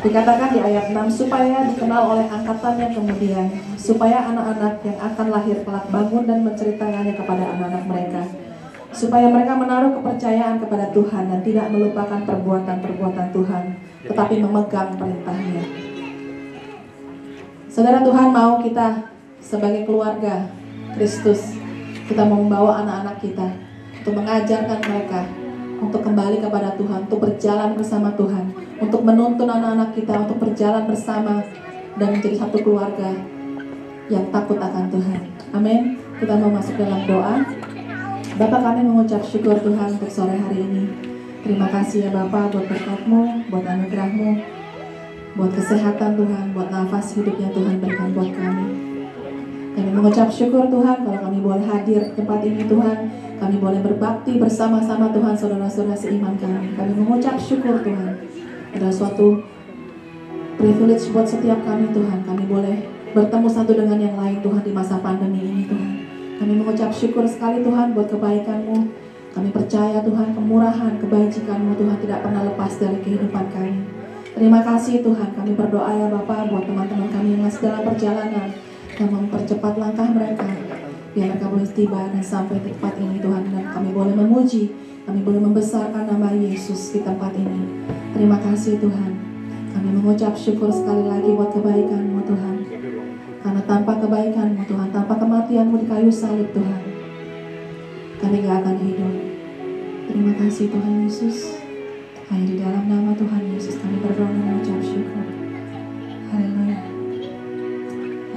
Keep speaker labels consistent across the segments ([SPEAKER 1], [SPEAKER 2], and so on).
[SPEAKER 1] Dikatakan di ayat 6, supaya dikenal oleh angkatan yang kemudian, supaya anak-anak yang akan lahir kelak bangun dan menceritakannya kepada anak-anak mereka, supaya mereka menaruh kepercayaan kepada Tuhan dan tidak melupakan perbuatan-perbuatan Tuhan, tetapi memegang perintahnya. Saudara, Tuhan mau kita sebagai keluarga Kristus, kita mau membawa anak-anak kita untuk mengajarkan mereka untuk kembali kepada Tuhan, untuk berjalan bersama Tuhan, untuk menuntun anak-anak kita untuk berjalan bersama dan menjadi satu keluarga yang takut akan Tuhan. Amin. Kita mau masuk dalam doa. Bapa, kami mengucap syukur Tuhan untuk sore hari ini. Terima kasih ya Bapa buat berkat-Mu, buat anugerah-Mu, buat kesehatan Tuhan, buat nafas hidup yang Tuhan berikan buat kami. Kami mengucap syukur Tuhan kalau kami boleh hadir di tempat ini Tuhan. Kami boleh berbakti bersama-sama Tuhan, saudara-saudara seiman kami. Kami mengucap syukur Tuhan. Adalah suatu privilege buat setiap kami Tuhan. Kami boleh bertemu satu dengan yang lain Tuhan di masa pandemi ini Tuhan. Kami mengucap syukur sekali Tuhan buat kebaikan-Mu. Kami percaya Tuhan kemurahan, kebajikan-Mu Tuhan tidak pernah lepas dari kehidupan kami. Terima kasih Tuhan. Kami berdoa ya Bapa buat teman-teman kami yang masih dalam perjalanan, yang mempercepat langkah mereka, biar mereka boleh tiba dan sampai di tempat ini Tuhan. Dan kami boleh memuji, kami boleh membesarkan nama Yesus di tempat ini. Terima kasih Tuhan. Kami mengucap syukur sekali lagi buat kebaikan-Mu Tuhan. Karena tanpa kebaikan-Mu Tuhan, tanpa kematian-Mu di kayu salib Tuhan, kami gak akan hidup. Terima kasih Tuhan Yesus. Hanya di dalam nama Tuhan Yesus kami berdoa dan mengucap syukur. Haleluya.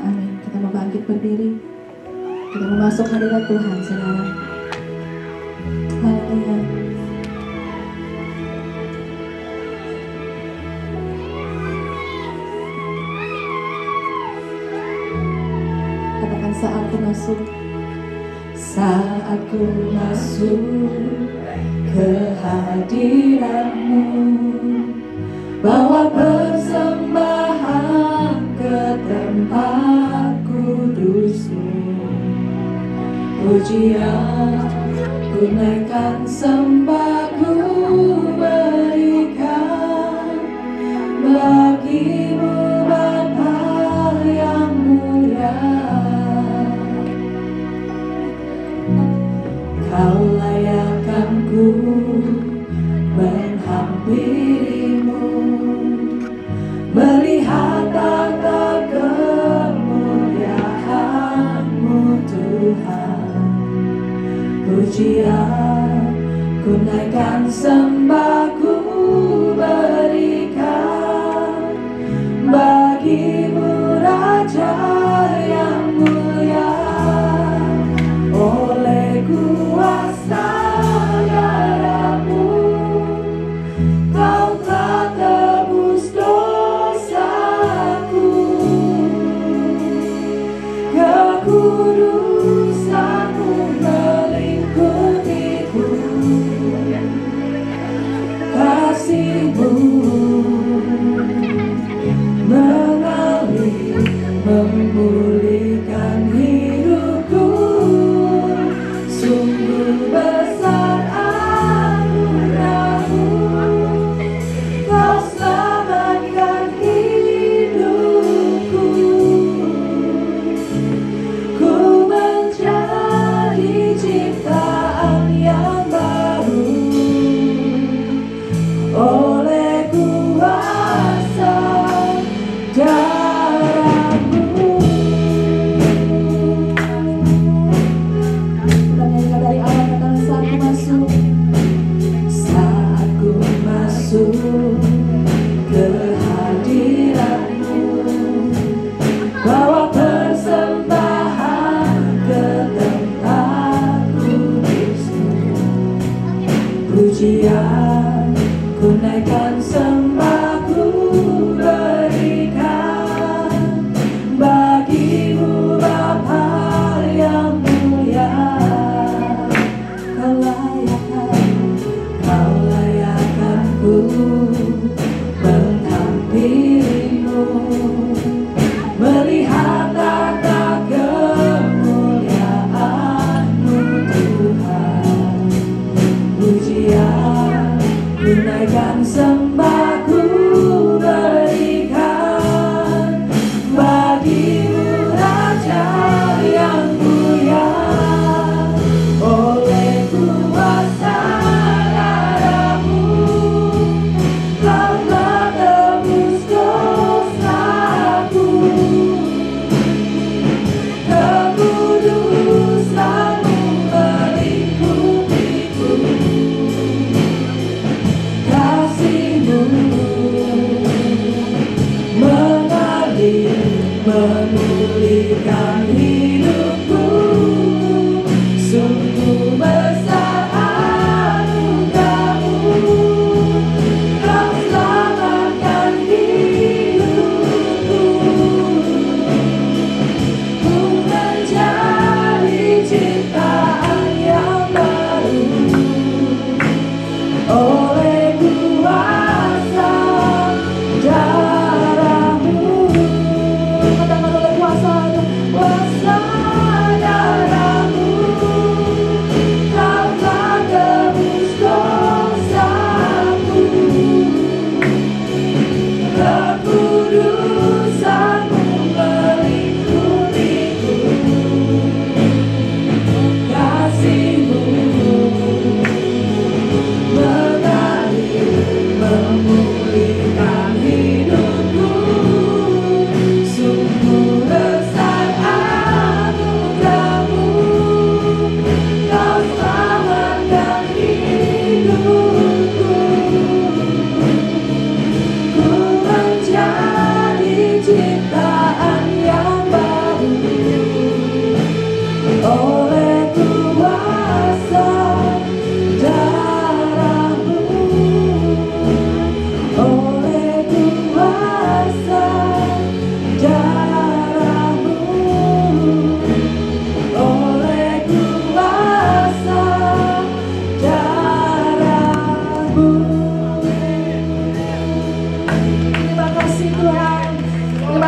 [SPEAKER 1] Amin. Kita mau bangkit berdiri. Kita mau masuk hadirat Tuhan, saudara. Haleluya. Katakan saat ku masuk. Saat ku masuk ke hadirat-Mu, bawa persembahan ke tempat kudus-Mu. Pujian ku naikkan, sembah ku berikan bagi-Mu Bapa yang mulia. Kau layakkan ku menghampiri-Mu, melihat tata kemuliaan-Mu Tuhan. Pujian ku naikkan, sembah ku berikan bagi-Mu Raja yang mulia. Oleh kuasa darah-Mu, Kau telah tebus dosaku. Kekudusan-Mu melingkupiku.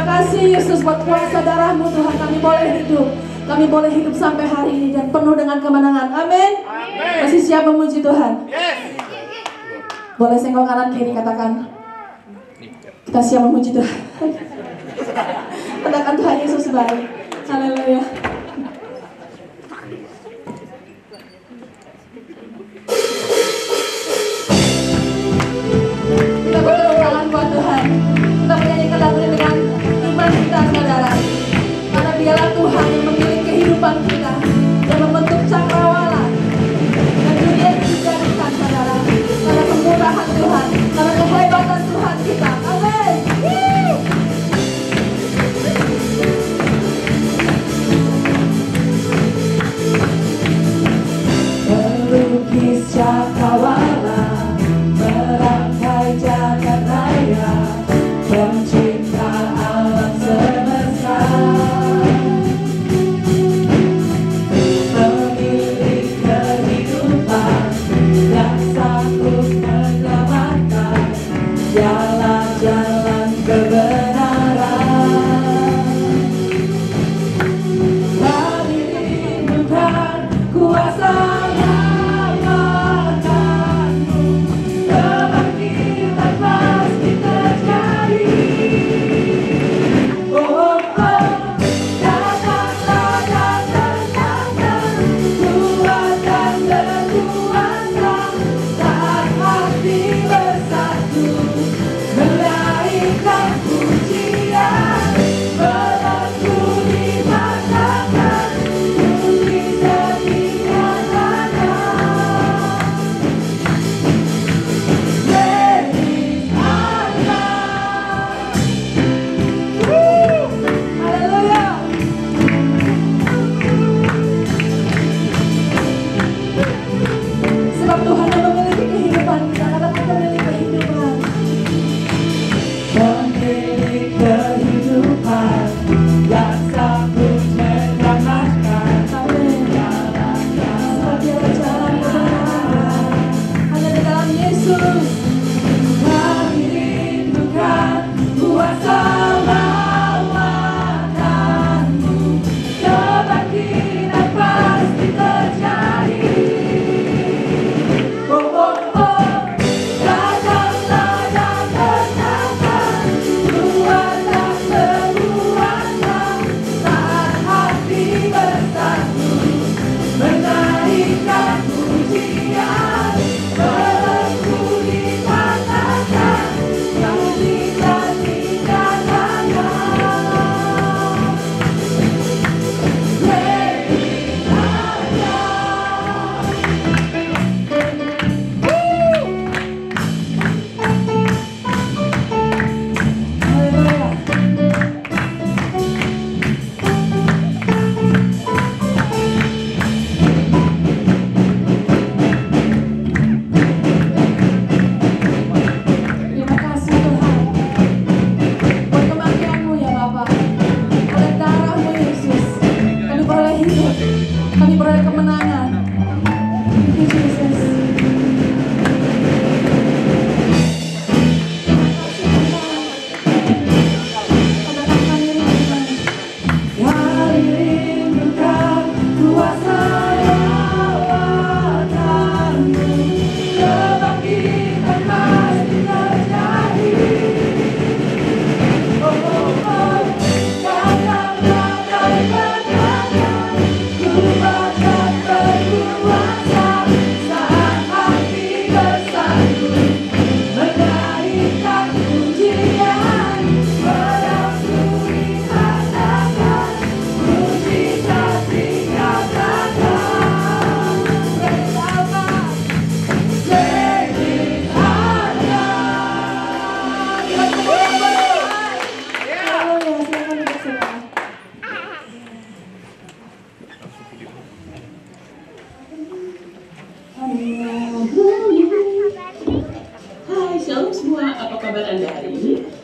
[SPEAKER 1] Terima kasih Yesus buat kuasa darah-Mu Tuhan. Kami boleh hidup. Kami boleh hidup sampai hari ini dan penuh dengan kemenangan. Amin. Masih siap memuji Tuhan? Boleh senggol kanan kiri, katakan kita siap memuji Tuhan. Katakan Tuhan Yesus baik. Haleluya. Kita bertepuk tangan buat Tuhan. Kita menyanyikan lagu ini dengan iman kita, saudara. Karena Dialah Tuhan yang memiliki kehidupan kita dan membentuk cakrawala dan dunia yang dijadikan, saudara. Karena kemurahan Tuhan, karena kehebatan Tuhan kita. Amin. Melukis cakrawala, merangkai jagat raya, pencipta alam semesta, memilih kehidupan yang sanggup menyelamatkan, dialah jalan kebenaran. Kami rindukan kuasa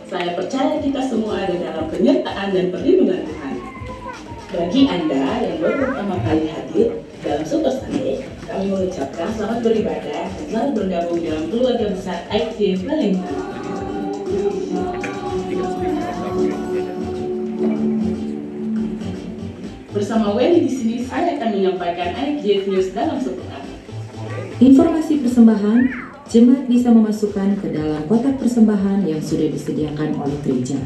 [SPEAKER 2] Saya percaya kita semua ada dalam penyertaan dan perlindungan Tuhan. Bagi Anda yang baru pertama kali hadir dalam Super Sunday, kami mengucapkan selamat beribadah dan selamat bergabung dalam keluarga besar ITF Palembang. Bersama Wendy di sini, saya akan menyampaikan IFJF News dalam sepekan.
[SPEAKER 3] Informasi persembahan, jemaat bisa memasukkan ke dalam kotak persembahan yang sudah disediakan oleh gereja.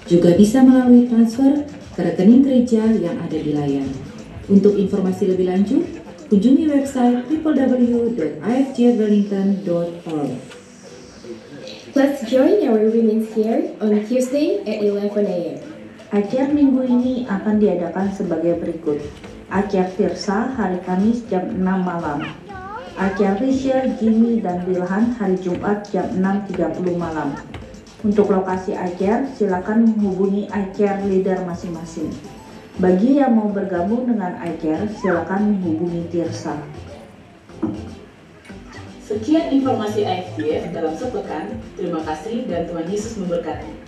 [SPEAKER 3] Juga bisa melalui transfer ke rekening gereja yang ada di layar. Untuk informasi lebih lanjut, kunjungi website www.ifjwellington.org.
[SPEAKER 4] Let's join our women's here on Tuesday at 11 a.m.
[SPEAKER 5] Ajar minggu ini akan diadakan sebagai berikut. Ajar Tirsa hari Kamis jam 6 malam. Ajar Risha, Jimmy, dan Wilhan hari Jumat jam 6.30 malam. Untuk lokasi ajar, silakan menghubungi ajar leader masing-masing. Bagi yang mau bergabung dengan ajar, silakan menghubungi Tirsa.
[SPEAKER 2] Sekian informasi IFJF dalam sepekan. Terima kasih dan Tuhan Yesus memberkati.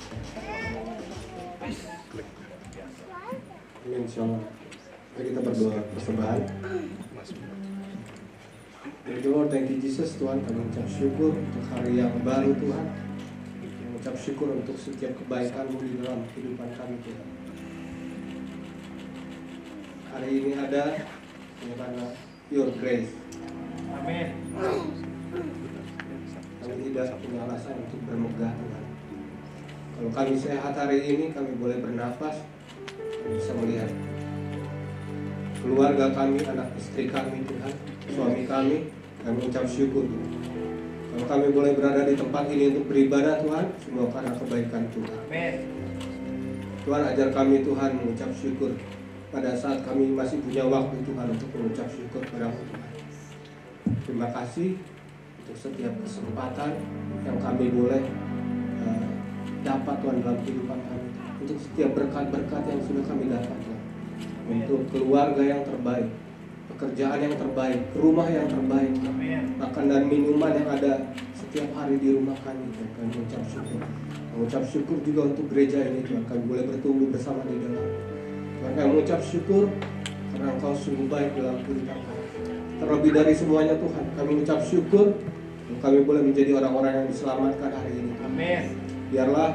[SPEAKER 6] Amin, shalom. Mari kita berdoa persembahan. Dear Lord, thank you Jesus, Tuhan, kami ucap syukur untuk hari yang baru, Tuhan. Kami ucap syukur untuk setiap kebaikan-Mu di dalam kehidupan kami, Tuhan. Hari ini ada karena Your Grace.
[SPEAKER 7] Amin.
[SPEAKER 6] Kami tidak punya alasan untuk bermegah, Tuhan. Kalau kami sehat hari ini, kami boleh bernafas, kami bisa melihat keluarga kami, anak istri kami, Tuhan, suami kami ucap syukur, Tuhan. Kalau kami boleh berada di tempat ini untuk beribadah, Tuhan, semua karena kebaikan Tuhan.
[SPEAKER 7] Amin.
[SPEAKER 6] Tuhan, ajar kami, Tuhan, mengucap syukur pada saat kami masih punya waktu, Tuhan, untuk mengucap syukur kepada-Mu, Tuhan. Terima kasih untuk setiap kesempatan yang kami boleh dapat, Tuhan, dalam kehidupan kami. Untuk setiap berkat-berkat yang sudah kami dapat, Tuhan. Untuk keluarga yang terbaik, pekerjaan yang terbaik, rumah yang terbaik, makan dan minuman yang ada setiap hari di rumah kami, Tuhan. Kami mengucap syukur. Mengucap syukur juga untuk gereja ini, Tuhan. Kami boleh bertumbuh bersama di dalam. Tuhan, kami mengucap syukur karena Engkau sungguh baik dalam kehidupan kami. Terlebih dari semuanya, Tuhan, kami mengucap syukur kami boleh menjadi orang-orang yang diselamatkan hari ini, Tuhan.
[SPEAKER 7] Amin.
[SPEAKER 6] Biarlah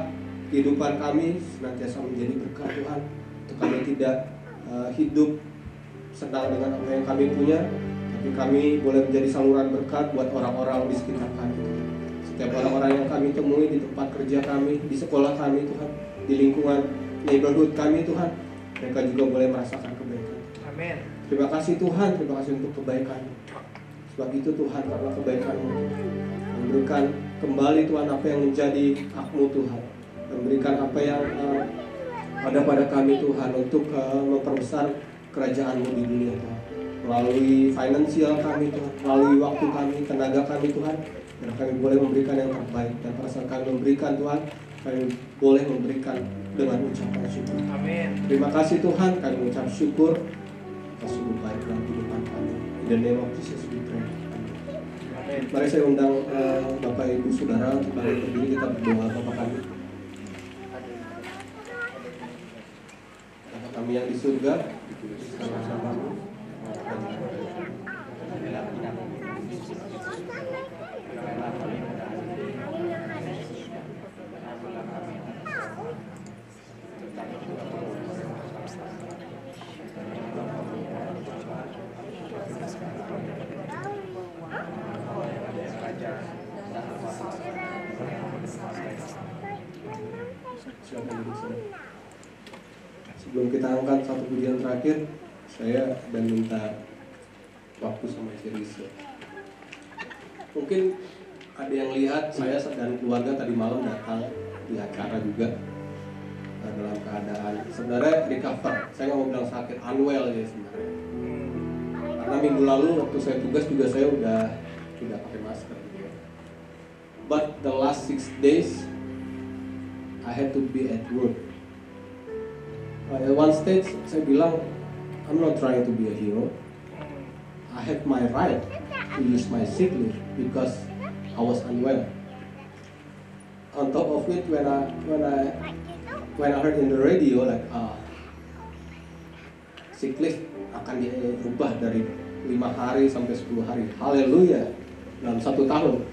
[SPEAKER 6] kehidupan kami senantiasa menjadi berkat, Tuhan. Untuk kami tidak hidup senang dengan apa yang kami punya, tapi kami boleh menjadi saluran berkat buat orang-orang di sekitar kami, Tuhan. Setiap orang-orang yang kami temui di tempat kerja kami, di sekolah kami, Tuhan, di lingkungan neighborhood kami, Tuhan, mereka juga boleh merasakan kebaikan.
[SPEAKER 7] Amin.
[SPEAKER 6] Terima kasih, Tuhan, terima kasih untuk kebaikan. Sebab itu, Tuhan, karena kebaikan-Mu, memberikan kembali, Tuhan, apa yang menjadi hak-Mu, Tuhan. Memberikan apa yang ada pada kami, Tuhan, untuk memperbesar kerajaan-Mu di dunia, Tuhan. Melalui finansial kami, Tuhan, melalui waktu kami, tenaga kami, Tuhan, dan kami boleh memberikan yang terbaik. Dan pada saat kami memberikan, Tuhan, kami boleh memberikan dengan ucapan syukur.
[SPEAKER 7] Amin.
[SPEAKER 6] Terima kasih, Tuhan, kami mengucap syukur. Kau sungguh baik dalam kehidupan kami. In the name of Jesus we pray.
[SPEAKER 7] Amin.
[SPEAKER 6] Mari saya undang Bapak Ibu Saudara untuk berdiri, kita berdoa. Bapak kami, Bapak kami yang di surga, sama-sama. Sebelum kita angkat satu pujian terakhir, saya dan minta waktu sama Cirisa. Mungkin ada yang lihat saya dan keluarga tadi malam datang di acara juga dalam keadaan sebenarnya recover. Saya nggak mau bilang sakit, unwell ya sebenarnya. Karena minggu lalu waktu saya tugas juga saya udah tidak pakai masker. But the last 6 days I had to be at work. At one stage saya bilang, I'm not trying to be a hero. I have my right to use my sick leave because I was unwell. On top of it, when I heard in the radio like sick leave akan diubah dari 5 hari sampai 10 hari. Haleluya. Dalam 1 tahun.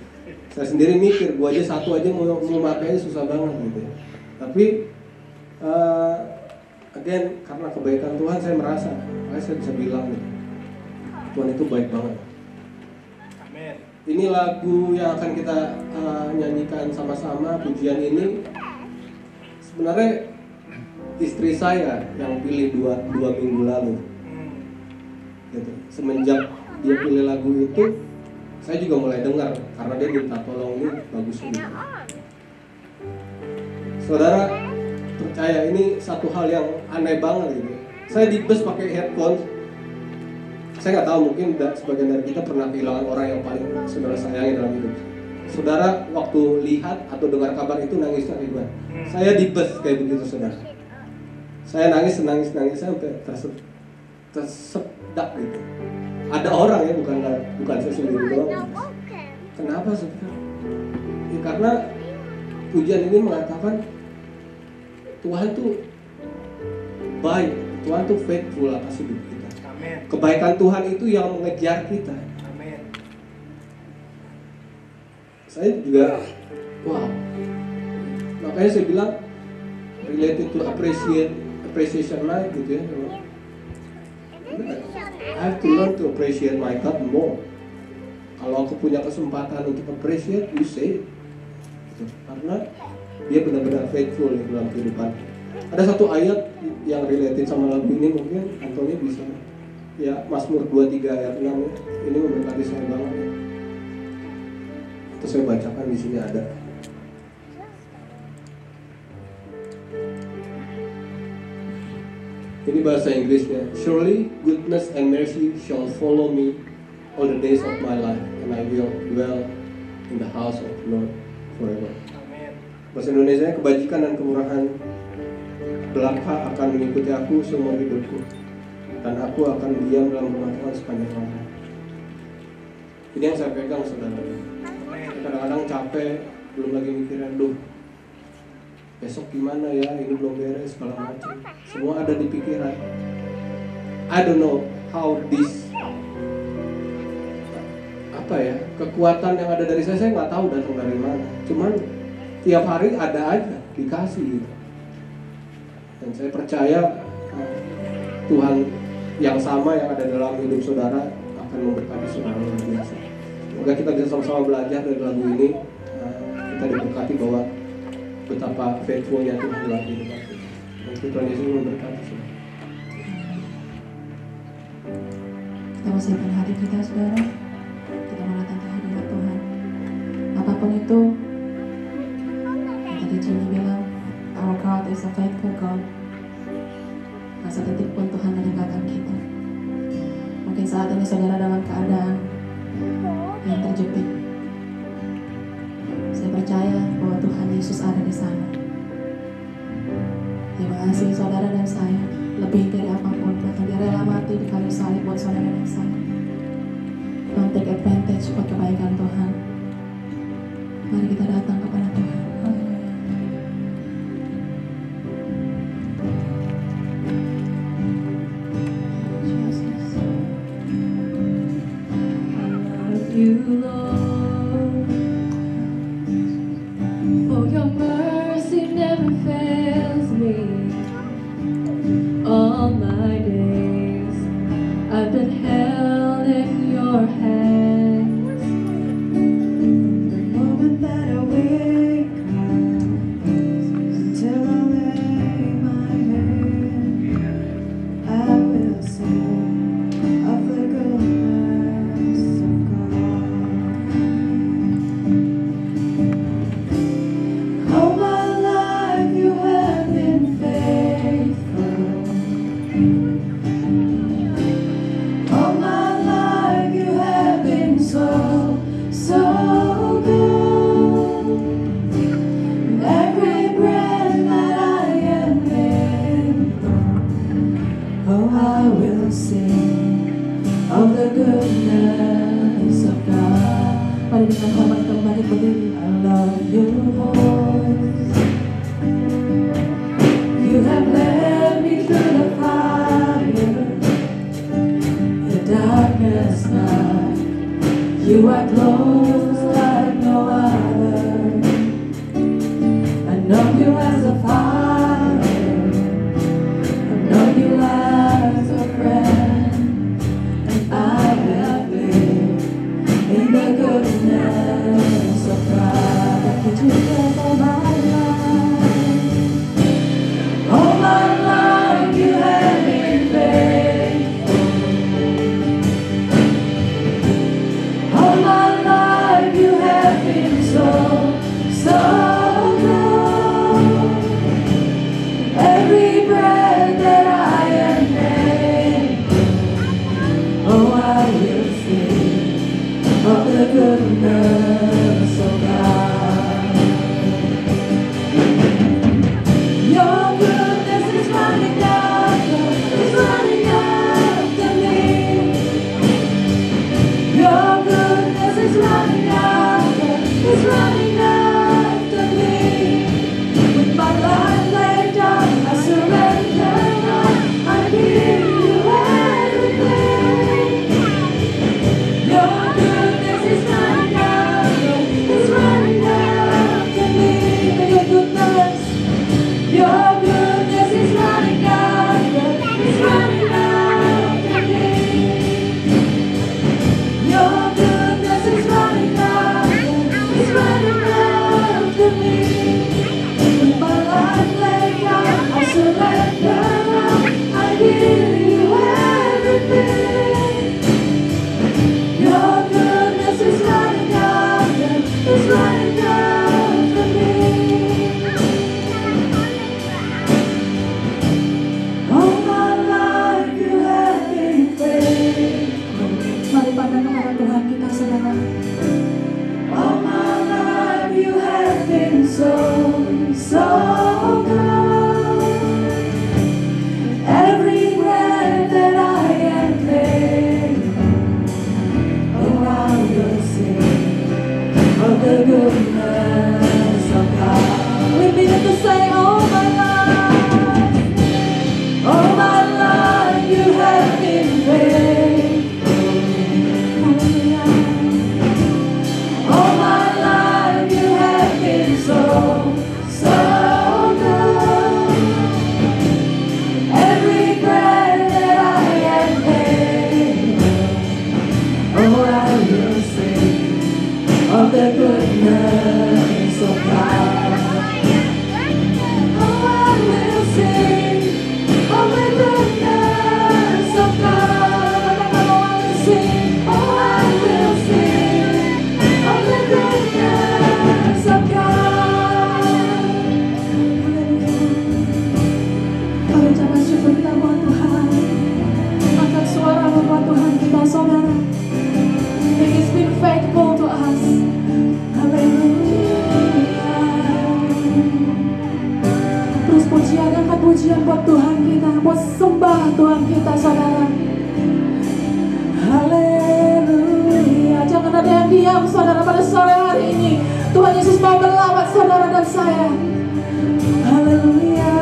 [SPEAKER 6] Saya sendiri mikir, gua aja 1 aja mau makainya susah banget gitu. Tapi again, karena kebaikan Tuhan saya merasa, makanya saya bisa bilang gitu, Tuhan itu baik banget.
[SPEAKER 7] Amin.
[SPEAKER 6] Ini lagu yang akan kita nyanyikan sama-sama, pujian ini sebenarnya istri saya yang pilih dua minggu lalu gitu. Semenjak dia pilih lagu itu, saya juga mulai dengar karena dia minta tolong, ini bagus ini. Saudara percaya, ini satu hal yang aneh banget gitu. Saya di bus pakai headphone. Saya nggak tahu, mungkin sebagian dari kita pernah kehilangan orang yang paling saudara sayangi dalam hidup. Saudara waktu lihat atau dengar kabar itu nangisnya kayak gimana? Saya di bus kayak begitu, saudara. Saya nangis sampai tersedak gitu. Ada orang ya, bukan saya sendiri doang. Kenapa, saudara? Ya, karena pujian ini mengatakan Tuhan tuh baik, Tuhan tuh faithful atas hidup kita.
[SPEAKER 7] Amin.
[SPEAKER 6] Kebaikan Tuhan itu yang mengejar kita.
[SPEAKER 7] Amin.
[SPEAKER 6] Saya juga, wow. Makanya saya bilang related to appreciation night gitu ya. I have to learn to appreciate my God more. Kalau aku punya kesempatan untuk appreciate, you say it. Gitu. Karena dia benar-benar faithful di dalam kehidupan. Ada satu ayat yang related sama lagu ini, mungkin Antoni bisa. Ya, Mazmur 23 ayat 6 ya. Ini memberkati saya banget ya. Itu saya bacakan di sini ada. Ini bahasa Inggrisnya. Surely goodness and mercy shall follow me all the days of my life, and I will dwell in the house of the Lord forever. Bahasa Indonesia, kebajikan dan kemurahan belaka akan mengikuti aku seumur hidupku, dan aku akan diam dalam rumah Tuhan sepanjang masa. Ini yang saya pegang, saudara. Kadang-kadang capek, belum lagi mikirin, besok gimana ya, ini belum beres, segala macam. Semua ada di pikiran. I don't know how this, kekuatan yang ada dari saya nggak tahu datang dari mana. Cuman tiap hari ada aja, dikasih gitu. Dan saya percaya Tuhan yang sama yang ada dalam hidup saudara akan memberkati saudara luar biasa. Semoga kita bisa sama-sama belajar dari lagu ini. Kita diberkati bahwa betapa faithfulnya Tuhan dalam hidup kita. Dan Tuhan Yesus memberkati saudara.
[SPEAKER 1] Kita mau siapkan hati kita, saudara. Kita mau datang ke hadirat Tuhan. Apapun itu, tadi Jenny bilang, our God is a faithful God. Gak sedetik pun Tuhan meninggalkan kita. Mungkin saat ini saudara dalam keadaan yang terjepit. Saya percaya bahwa Tuhan Yesus ada di sana. Dia mengasihi saudara dan saya lebih dari apapun. Bahkan dia rela mati di kayu salib buat saudara dan saya. Don't take advantage buat kebaikan Tuhan. Mari kita datang kepada Tuhan.
[SPEAKER 8] You, Lord, for your mercy never fails me. All my days I've been held in your hands. The moment that I wake up until I lay my head, I will sing of the goodness of God. All my life you have been faithful. All my life you have been so, so good. With every breath that I am able, oh, I will sing of the goodness of God.
[SPEAKER 1] Mari dengan hormat kita bangkit berdiri.
[SPEAKER 8] I love your voice. You have led me through the fire, the darkness night. You are close like no other. I know you as a father. I say all my life you have been faithful. All my life you have been so good. Every breath that I am able, oh, I will sing of the goodness of God. Oh, I will sing of the goodness of God. Oh, I will sing, oh, I will sing of the goodness of God. Kami ucapkan syukur kita buat Tuhan. Angkat suara buat Tuhan kita, saudara. He has been faithful to us. Terus pujian, angkat pujian buat Tuhan kita, buat sembah Tuhan kita, saudara. Haleluya. Jangan ada yang diam, saudara, pada sore hari ini. Tuhan Yesus mau melawat saudara dan saya. Haleluya.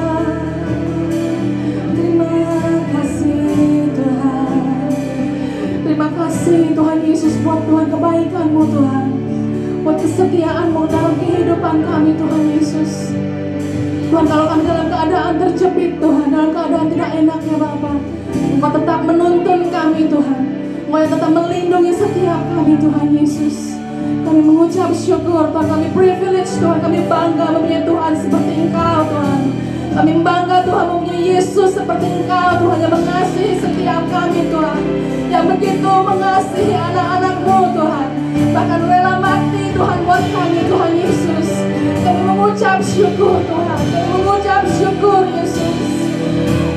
[SPEAKER 8] Terima kasih Tuhan. Terima kasih Tuhan Yesus buat Tuhan kebaikan-Mu Tuhan, buat kesetiaan-Mu dalam kehidupan kami Tuhan Yesus. Tuhan, kalau kami dalam keadaan terjepit Tuhan, dalam keadaan tidak enak ya Bapa, Engkau tetap menuntun kami Tuhan, Engkau yang tetap melindungi setiap kami Tuhan Yesus. Kami mengucap syukur Tuhan, kami privilege Tuhan, kami bangga mempunyai Tuhan seperti Engkau Tuhan. Kami bangga Tuhan mempunyai Yesus seperti Engkau Tuhan, yang mengasihi setiap kami Tuhan, yang begitu mengasihi anak-anak-Mu Tuhan, bahkan rela mati Tuhan buat kami Tuhan Yesus. Kami mengucap syukur Tuhan, kami mengucap syukur Yesus.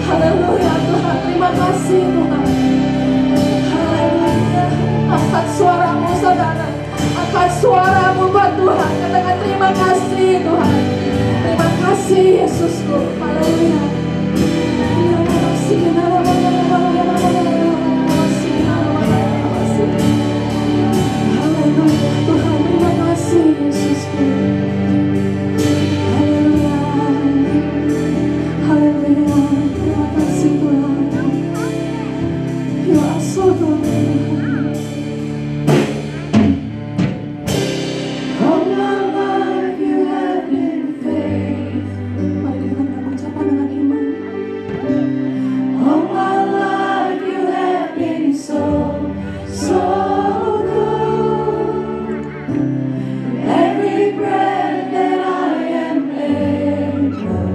[SPEAKER 8] Haleluya Tuhan, terima kasih Tuhan. Haleluya. Angkat suaramu saudara, angkat suaramu buat Tuhan, katakan terima kasih Tuhan. Terima kasih Yesusku. Haleluya. Terima kasih. Haleluya Tuhan, terima kasih Yesusku. Haleluya. Haleluya. Terima kasih Tuhan. You are so good. All my life you have been faithful. Mari kita mengucapkan dengan iman. All my life you have been so good. Every breath that I am able,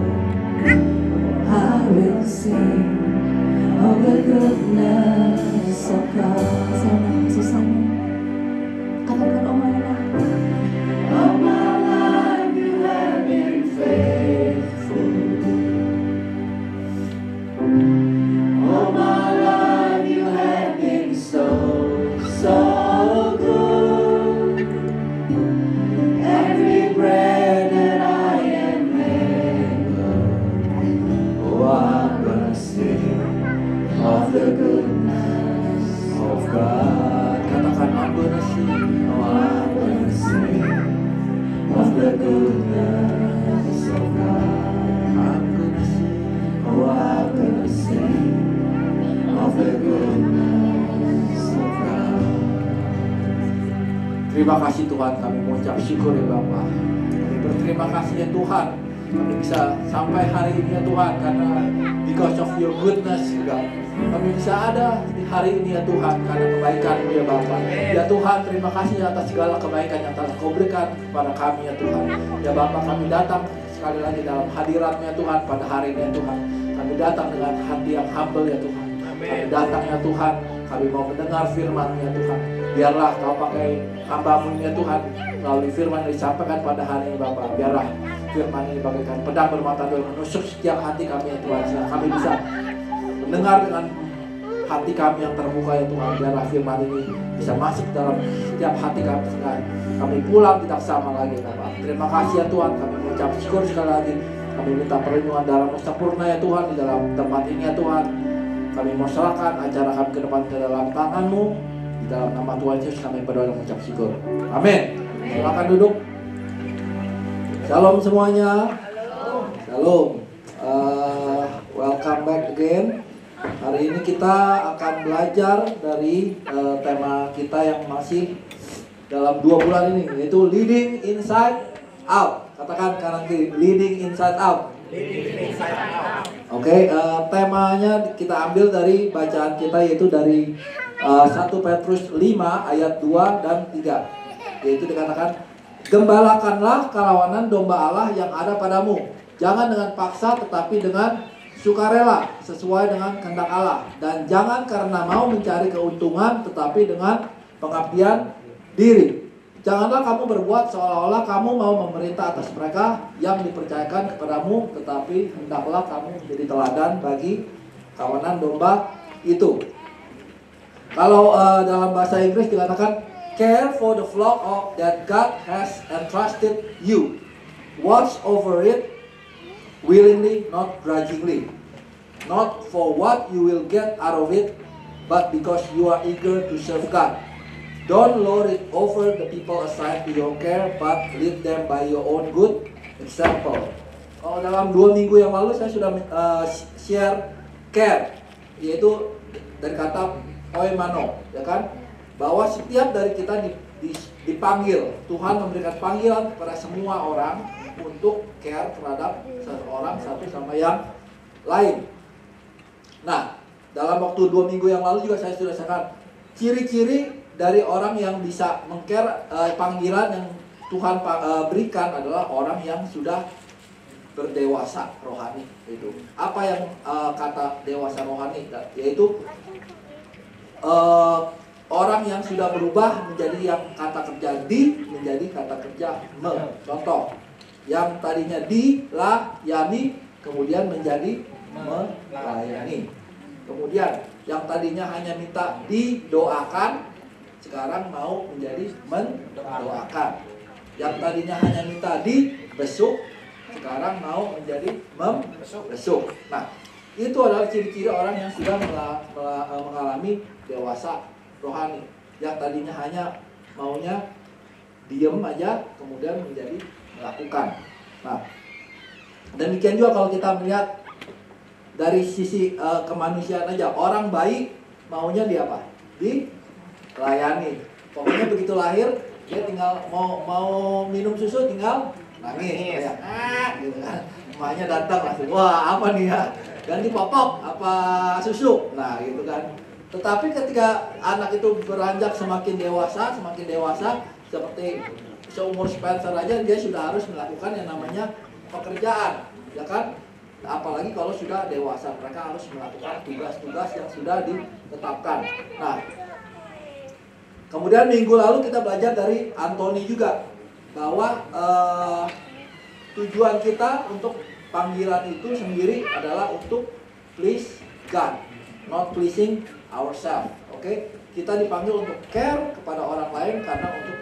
[SPEAKER 8] I will sing of the goodness of God. Sesama, katakan oh my life. All my life you have been faithful. All my life you have been so good. Every breath that I am able, oh, I'm gonna sing of the goodness of God. Katakan I'm gonna sing, oh, I'm gonna sing of the goodness of God. I'm gonna sing, oh, I'm gonna sing of the goodness of God.
[SPEAKER 9] Terima kasih Tuhan, kami mengucap syukur ya Bapa. Kami berterima kasih ya Tuhan, kami bisa sampai hari ini ya Tuhan, karena because of your goodness God, kami bisa ada di hari ini ya Tuhan, karena kebaikan-Mu ya Bapa. Ya Tuhan, terima kasih atas segala kebaikan yang telah Kau berikan kepada kami ya Tuhan. Ya Bapa, kami datang sekali lagi dalam hadirat-Mu ya Tuhan pada hari ini ya Tuhan. Kami datang dengan hati yang humble ya Tuhan. Kami datang ya Tuhan, kami mau mendengar firman-Mu ya Tuhan. Biarlah Kau pakai hamba-Mu ini ya Tuhan, melalui firman yang disampaikan pada hari ini Bapak. Biarlah firman ini bagaikan pedang bermata dua menusuk setiap hati kami ya Tuhan, sehingga kami bisa mendengar dengan hati kami yang terbuka ya Tuhan. Biarlah firman ini bisa masuk dalam setiap hati kami, sehingga kami pulang tidak sama lagi Bapak. Terima kasih ya Tuhan, kami mengucap syukur sekali lagi. Kami minta perlindungan darah-Mu sempurna ya Tuhan di dalam tempat ini ya Tuhan. Kami mau serahkan acara kami ke depan ke dalam tangan-Mu. Di dalam nama Tuhan Yesus kami berdoa dan mengucap syukur. Amin. Silakan duduk. Shalom semuanya. Shalom, welcome back again. Hari ini kita akan belajar dari tema kita yang masih dalam 2 bulan ini, yaitu Leading Inside Out. Katakan kanan kiri, Leading Inside Out. Oke, temanya kita ambil dari bacaan kita, yaitu dari 1 Petrus 5 ayat 2 dan 3. Yaitu dikatakan, gembalakanlah karawanan domba Allah yang ada padamu, jangan dengan paksa tetapi dengan sukarela sesuai dengan kehendak Allah, dan jangan karena mau mencari keuntungan tetapi dengan pengabdian diri. Janganlah kamu berbuat seolah-olah kamu mau memerintah atas mereka yang dipercayakan kepadamu, tetapi hendaklah kamu menjadi teladan bagi kawanan domba itu. Kalau dalam bahasa Inggris dikatakan, care for the flock that God has entrusted you. Watch over it willingly, not grudgingly. Not for what you will get out of it, but because you are eager to serve God. Don't lord it over the people assigned to your care, but lead them by your own good example. Kalau dalam 2 minggu yang lalu saya sudah share care, yaitu dari kata oimano, ya kan? Bahwa setiap dari kita dipanggil, Tuhan memberikan panggilan kepada semua orang untuk care terhadap seseorang satu sama yang lain. Nah, dalam waktu 2 minggu yang lalu juga saya sudah katakan ciri-ciri dari orang yang bisa meng-care panggilan yang Tuhan berikan adalah orang yang sudah berdewasa rohani. Itu apa yang kata dewasa rohani, yaitu orang yang sudah berubah menjadi yang kata kerja di menjadi kata kerja me. Contoh, yang tadinya dilayani kemudian menjadi melayani. Kemudian yang tadinya hanya minta didoakan sekarang mau menjadi mendoakan. Yang tadinya hanya minta dibesuk sekarang mau menjadi membesuk. Nah, itu adalah ciri-ciri orang yang sudah mengalami dewasa rohani, yang tadinya hanya maunya diem aja kemudian menjadi melakukan. Nah, demikian juga kalau kita melihat dari sisi kemanusiaan aja, orang baik maunya di apa? Dilayani. Pokoknya begitu lahir dia tinggal mau minum susu tinggal nangis ya. Gitu kan. Emaknya datang langsung, wah apa nih ya? Ganti popok apa susu. Nah, gitu kan. Tetapi ketika anak itu beranjak semakin dewasa, seperti seumur Spencer aja dia sudah harus melakukan yang namanya pekerjaan, ya kan? Apalagi kalau sudah dewasa, mereka harus melakukan tugas-tugas yang sudah ditetapkan. Nah, kemudian minggu lalu kita belajar dari Anthony juga bahwa tujuan kita untuk panggilan itu sendiri adalah untuk please God, not pleasing ourselves. Oke? Kita dipanggil untuk care kepada orang lain karena untuk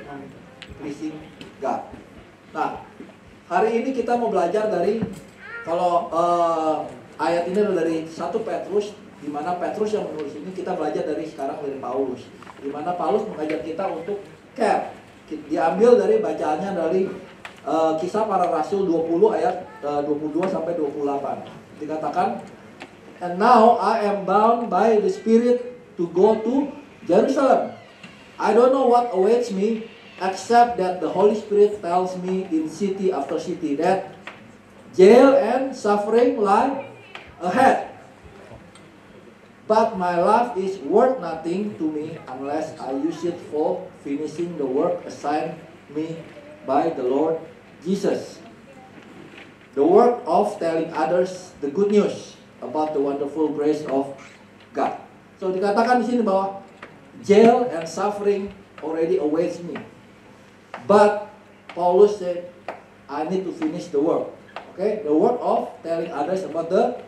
[SPEAKER 9] pleasing God. Nah, hari ini kita mau belajar dari, kalau ayat ini adalah dari 1 Petrus, di mana Petrus yang menulis ini, kita belajar dari sekarang dari Paulus, di mana Paulus mengajar kita untuk care. Diambil dari bacaannya dari Kisah Para Rasul 20 ayat 22 sampai 28. Dikatakan, and now I am bound by the Spirit to go to Jerusalem. I don't know what awaits me, except that the Holy Spirit tells me in city after city that jail and suffering lie ahead. But my life is worth nothing to me unless I use it for finishing the work assigned me by the Lord Jesus. The work of telling others the good news about the wonderful grace of God. So dikatakan di sini bahwa jail and suffering already awaits me. But Paulus said, I need to finish the work. Okay, the work of telling others about the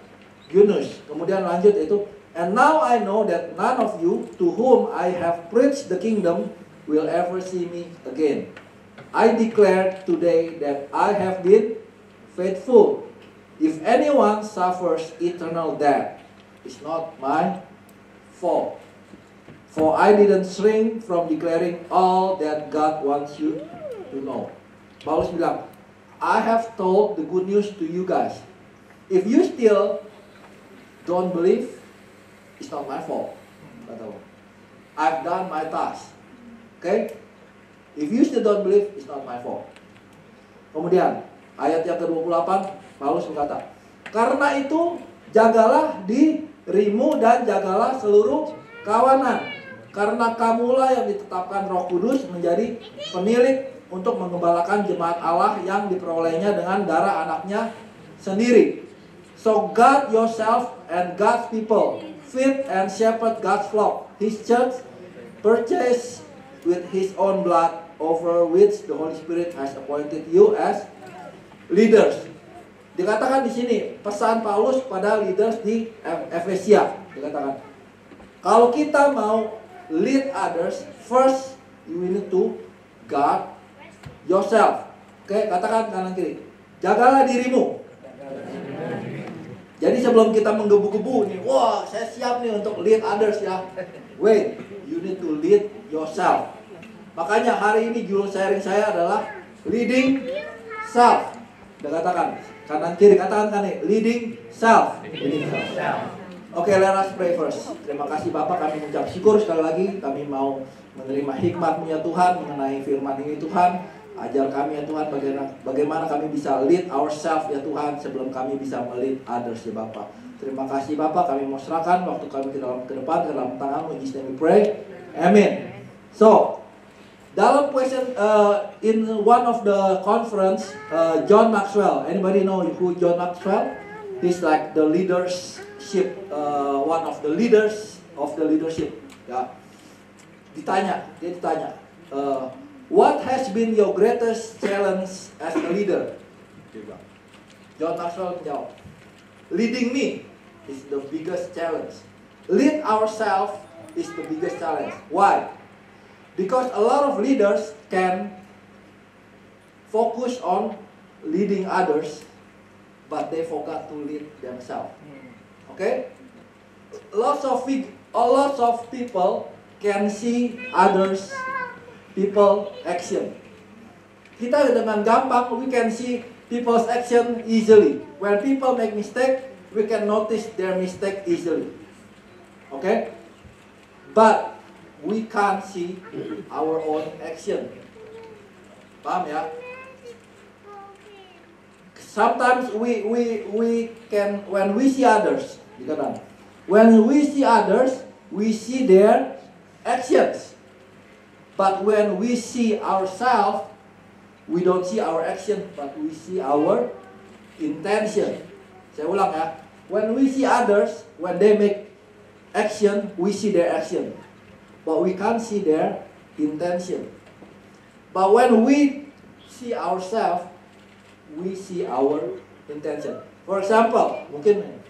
[SPEAKER 9] good news. Kemudian lanjut itu, and now I know that none of you to whom I have preached the kingdom will ever see me again. I declare today that I have been faithful. If anyone suffers eternal death, it's not my fault. For I didn't shrink from declaring all that God wants you to know. Paulus bilang, I have told the good news to you guys. If you still don't believe, it's not my fault. I've done my task. Okay? If you still don't believe, it's not my fault. Kemudian ayat yang ke-28, Paulus berkata, karena itu jagalah dirimu dan jagalah seluruh kawanan, karena kamulah yang ditetapkan Roh Kudus menjadi penilik untuk menggembalakan jemaat Allah yang diperolehnya dengan darah anaknya sendiri. So guard yourself and God's people, feed and shepherd God's flock, His church, purchased with His own blood, over which the Holy Spirit has appointed you as leaders. Dikatakan di sini pesan Paulus pada leaders di Efesia. Dikatakan, kalau kita mau lead others, first you need to guard yourself. Oke, katakan kanan kiri. Jagalah dirimu. Jadi sebelum kita menggebu-gebu nih, wah saya siap nih untuk lead others ya. Wait, you need to lead yourself. Makanya hari ini judul sharing saya adalah leading self. Udah katakan kanan kiri, katakan kan nih, leading self. Leading self. Oke, let us pray first. Terima kasih Bapak, kami mengucap syukur sekali lagi. Kami mau menerima hikmat-Mu ya Tuhan mengenai firman ini Tuhan. Ajar kami ya Tuhan bagaimana kami bisa lead ourselves ya Tuhan sebelum kami bisa melead others ya Bapak. Terima kasih Bapak, kami mau serahkan waktu kami ke depan ke dalam tangan-Mu. In Jesus' name we pray. Amen. So, dalam question in one of the conference, John Maxwell. Anybody know who John Maxwell? He's like the leadership, one of the leaders of the leadership. Ya. Dia ditanya, what has been your greatest challenge as a leader? John Maxwell menjawab, leading me is the biggest challenge. Lead ourselves is the biggest challenge. Why? Because a lot of leaders can focus on leading others, but they forgot to lead themselves. Okay? Lots of people can see others people action. Kita dengan gampang we can see people's action easily. When people make mistake, we can notice their mistake easily. Okay? But we can't see our own action. Paham ya? Sometimes we can, when we see others, we see their actions. But when we see ourselves, we don't see our action, but we see our intention. Saya ulang ya. When we see others, when they make action, we see their action. But we can't see their intention. But when we see ourselves, we see our intention. For example, mungkin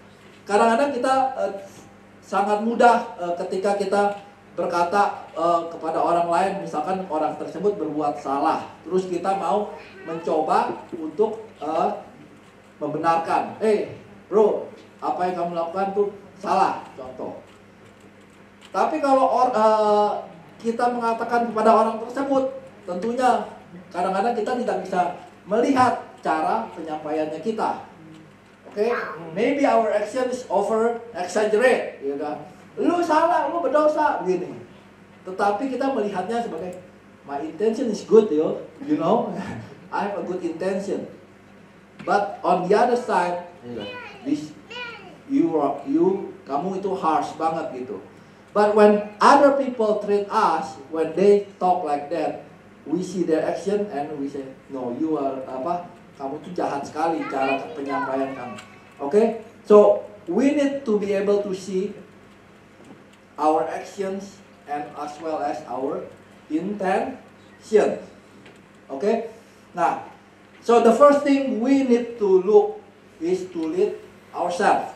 [SPEAKER 9] kadang-kadang kita sangat mudah ketika kita berkata kepada orang lain, misalkan orang tersebut berbuat salah, terus kita mau mencoba untuk membenarkan, bro, apa yang kamu lakukan tuh salah, contoh. Tapi kalau kita mengatakan kepada orang tersebut, tentunya kadang-kadang kita tidak bisa melihat cara penyampaiannya kita. Okay? Maybe our action is over exaggerate, ya kan? Lu salah, lu berdosa, begini. Tetapi kita melihatnya sebagai my intention is good, you know, I have a good intention. But on the other side, kamu itu harsh banget gitu. But when other people treat us, when they talk like that, we see their action and we say, no, you are kamu tuh jahat sekali cara penyampaian kamu. Okay? So we need to be able to see our actions and as well as our intention. Okay? Now, so the first thing we need to look is to lead ourselves.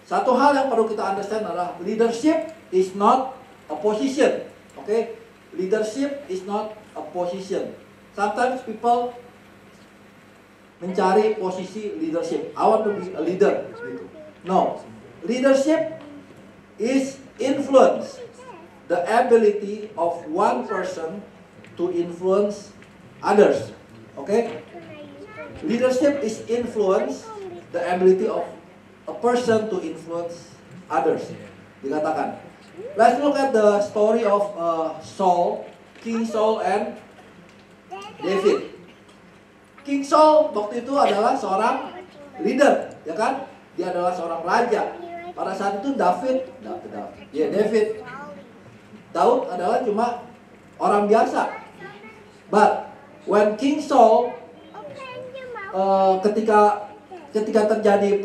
[SPEAKER 9] Satu hal yang perlu kita understand adalah leadership is not a position. Okay? Leadership is not a position. Sometimes people mencari posisi leadership. I want to be a leader. No. Leadership is influence. The ability of one person to influence others. Okay? Leadership is influence the ability of a person to influence others. Dikatakan. Let's look at the story of Saul, King Saul and David. King Saul waktu itu adalah seorang leader, ya kan? Dia adalah seorang raja. Pada saat itu Daud adalah cuma orang biasa. But when King Saul ketika terjadi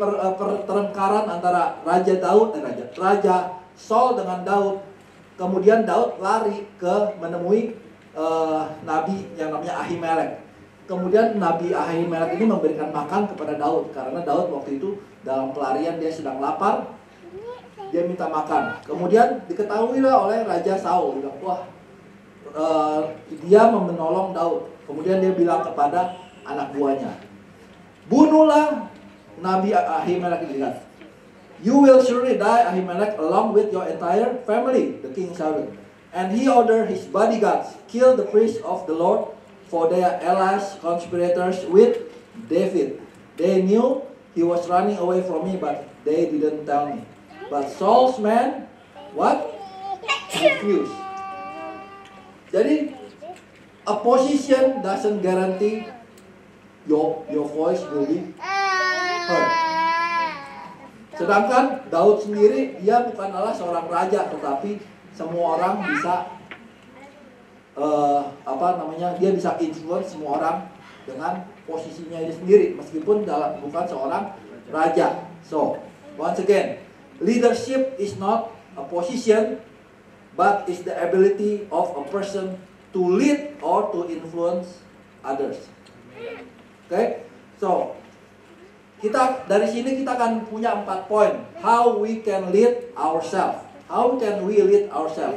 [SPEAKER 9] pertengkaran antara Raja Saul dengan Daud, kemudian Daud lari ke menemui nabi yang namanya Ahimelek. Kemudian Nabi Ahimelek ini memberikan makan kepada Daud karena Daud waktu itu dalam pelarian, dia sedang lapar, dia minta makan. Kemudian diketahuilah oleh Raja Saul, bilang, wah, dia menolong Daud. Kemudian dia bilang kepada anak buahnya, bunuhlah Nabi Ahimelek ini. You will surely die, Ahimelek, along with your entire family, the king shouted. And he ordered his bodyguards, kill the priests of the Lord, for they are allies, conspirators with David. They knew he was running away from me, but they didn't tell me. But Saul's men, what? Refused. Jadi, a position doesn't guarantee your voice will be heard. Sedangkan Daud sendiri, dia bukanlah seorang raja, tetapi semua orang bisa dia bisa influence semua orang dengan posisinya dia sendiri, meskipun bukan seorang raja. So, once again, leadership is not a position, but is the ability of a person to lead or to influence others. Okay, so dari sini kita akan punya 4 poin. How we can lead ourselves. How can we lead ourselves?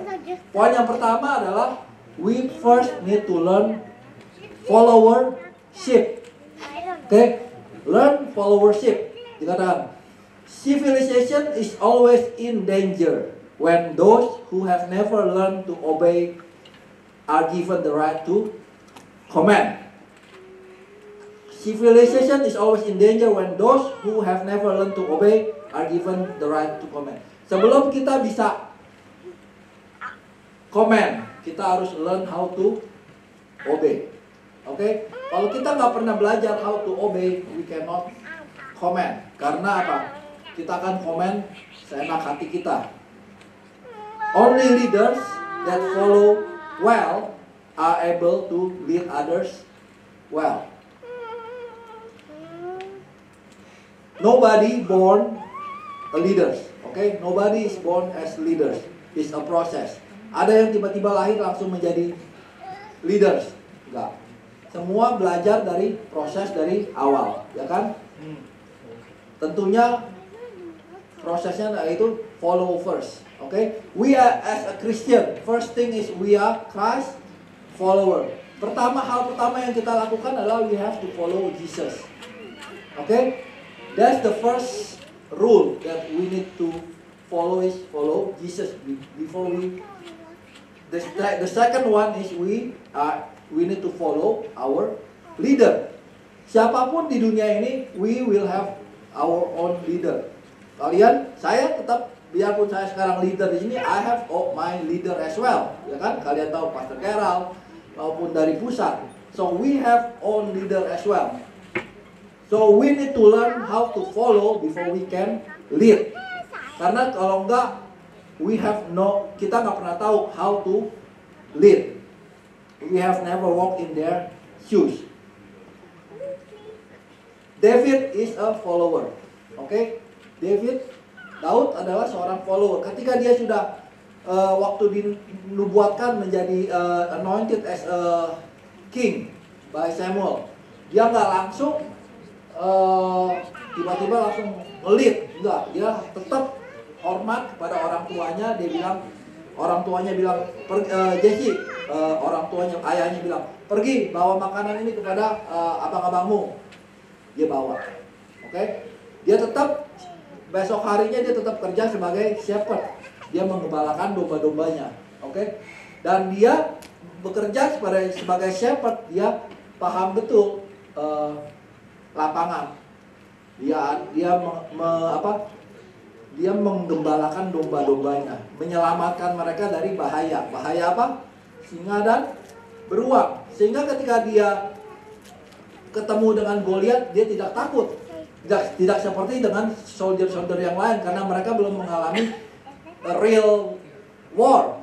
[SPEAKER 9] Poin yang pertama adalah we first need to learn followership. Okay, learn followership. Dikatakan, civilization is always in danger when those who have never learned to obey are given the right to command. Civilization is always in danger when those who have never learned to obey are given the right to command. Sebelum kita bisa command, kita harus learn how to obey. Oke? Kalau kita nggak pernah belajar how to obey, we cannot command. Karena apa? Kita akan command seenak hati kita. Only leaders that follow well are able to lead others well. Nobody born a leaders, okay? Nobody is born as leaders. It's a process. Ada yang tiba-tiba lahir langsung menjadi leaders, enggak. Semua belajar dari proses dari awal, ya kan? Tentunya prosesnya itu follow first, okay? We are as a Christian, first thing is we are Christ follower. Hal pertama yang kita lakukan adalah we have to follow Jesus, okay? That's the first rule that we need to follow is follow Jesus before we. The second one is we need to follow our leader. Siapapun di dunia ini, we will have our own leader. Saya tetap, biarpun saya sekarang leader di sini, I have my leader as well. Ya kan? Kalian tahu Pastor Gerald maupun dari pusat. So we have own leader as well. So we need to learn how to follow before we can lead. Karena kalau enggak, kita nggak pernah tahu how to lead. We have never walked in their shoes. David is a follower. Okay? Daud adalah seorang follower. Ketika dia sudah waktu dinubuatkan menjadi anointed as a king by Samuel, dia nggak langsung tiba-tiba langsung nge-lead. Enggak, dia tetap hormat kepada orang tuanya. Dia bilang, orang tuanya bilang, Jesse, orang tuanya, ayahnya bilang, pergi bawa makanan ini kepada abang-abangmu. Dia bawa, oke? Dia tetap, besok harinya dia tetap kerja sebagai shepherd. Dia menggembalakan domba-dombanya, oke? Dan dia bekerja sebagai shepherd, dia paham betul lapangan. Dia menggembalakan domba-dombanya, menyelamatkan mereka dari bahaya. Bahaya apa? Singa dan beruang. Sehingga ketika dia ketemu dengan Goliat, dia tidak takut. Tidak seperti dengan soldier-soldier yang lain, karena mereka belum mengalami real war.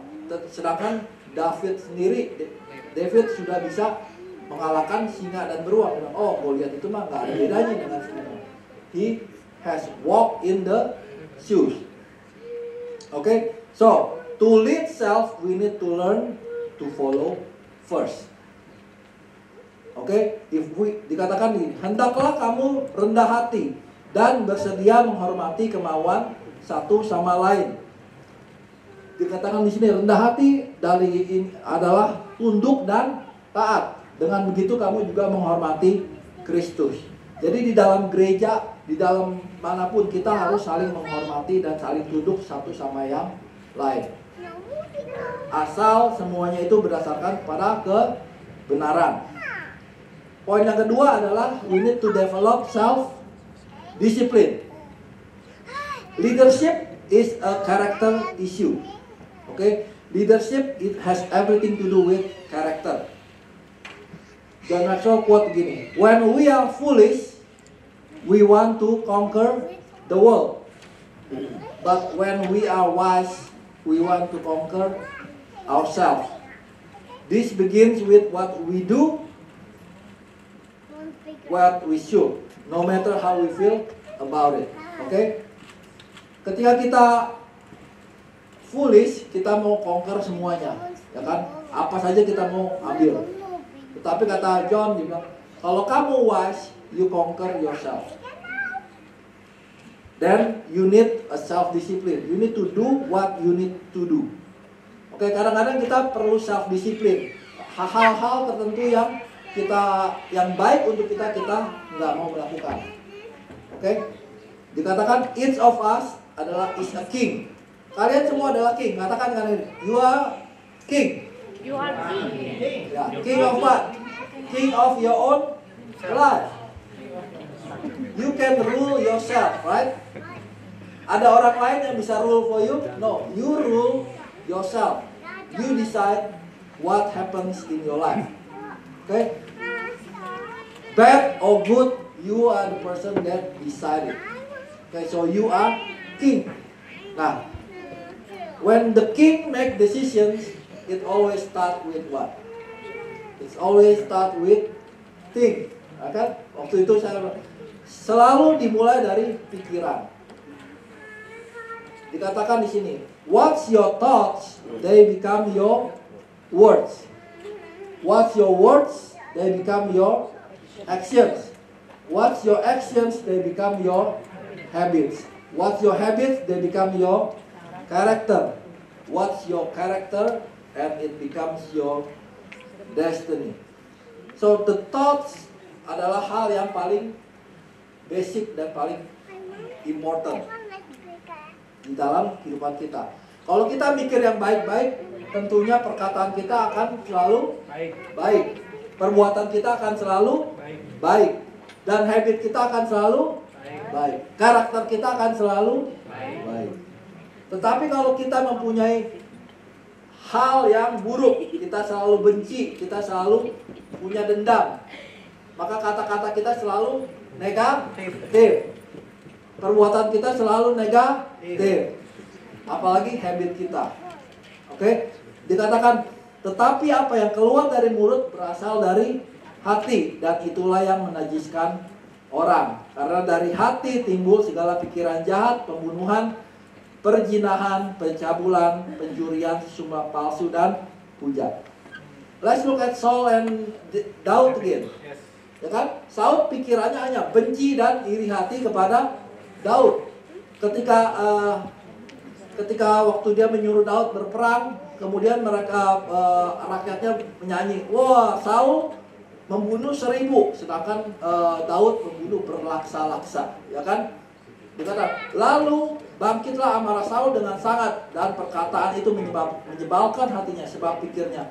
[SPEAKER 9] Sedangkan David sudah bisa mengalahkan singa dan beruang. Oh, Goliat itu mah nggak ada bedanya dengan singa. He has walked in the shoes. Okay, so to lead self, we need to learn to follow first. Okay, dikatakan ini, hendaklah kamu rendah hati dan bersedia menghormati kemauan satu sama lain. Dikatakan di sini rendah hati dari ini adalah tunduk dan taat. Dengan begitu kamu juga menghormati Kristus. Jadi di dalam gereja, di dalam manapun kita harus saling menghormati dan saling tunduk satu sama yang lain. Asal semuanya itu berdasarkan pada kebenaran. Poin yang kedua adalah we need to develop self-discipline. Leadership is a character issue. Okay, leadership it has everything to do with character. John Maxwell quote begini, when we are foolish, we want to conquer the world. But when we are wise, we want to conquer ourselves. This begins with what we do, what we should, no matter how we feel about it. Okay? Ketika kita foolish, kita mau conquer semuanya, ya kan? Apa saja kita mau ambil. Tetapi kata John, dia bilang, kalau kamu wise, you conquer yourself. Then you need a self-discipline. You need to do what you need to do. Oke, kadang-kadang kita perlu self-discipline. Hal-hal tertentu yang baik untuk kita nggak mau melakukan. Oke, dikatakan each of us is a king. Kalian semua adalah king. Katakan kalian, you are king.
[SPEAKER 10] You are king.
[SPEAKER 9] Ya, king of what? King of your own life. You can rule yourself, right? Ada orang lain yang bisa rule for you? No, you rule yourself. You decide what happens in your life. Okay? Bad or good, you are the person that decided. Okay, so you are king. Nah, when the king make decisions, it always start with what? It always start with think. Okay? Waktu itu saya selalu dimulai dari pikiran. Dikatakan di sini, what's your thoughts, they become your words. What's your words, they become your actions. What's your actions, they become your habits. What's your habits, they become your character. What's your character, and it becomes your destiny. So the thoughts adalah hal yang paling basic dan paling important di dalam kehidupan kita. Kalau kita mikir yang baik-baik, tentunya perkataan kita akan selalu baik. Perbuatan kita akan selalu baik. Dan habit kita akan selalu baik. Karakter kita akan selalu baik. Tetapi kalau kita mempunyai hal yang buruk, kita selalu benci, kita selalu punya dendam, maka kata-kata kita selalu negatif. Perbuatan kita selalu negatif. Apalagi habit kita. Oke? Dikatakan, tetapi apa yang keluar dari mulut berasal dari hati, dan itulah yang menajiskan orang. Karena dari hati timbul segala pikiran jahat, pembunuhan, perzinahan, pencabulan, pencurian, sumpah palsu, dan hujat. Let's look at Saul and Daud again. Ya kan? Saul pikirannya hanya benci dan iri hati kepada Daud. Ketika waktu dia menyuruh Daud berperang, kemudian mereka rakyatnya menyanyi, wah, Saul membunuh 1000, sedangkan Daud membunuh berlaksa-laksa, ya kan? Dikatakan, lalu bangkitlah amarah Saul dengan sangat, dan perkataan itu menyebalkan hatinya, sebab pikirnya,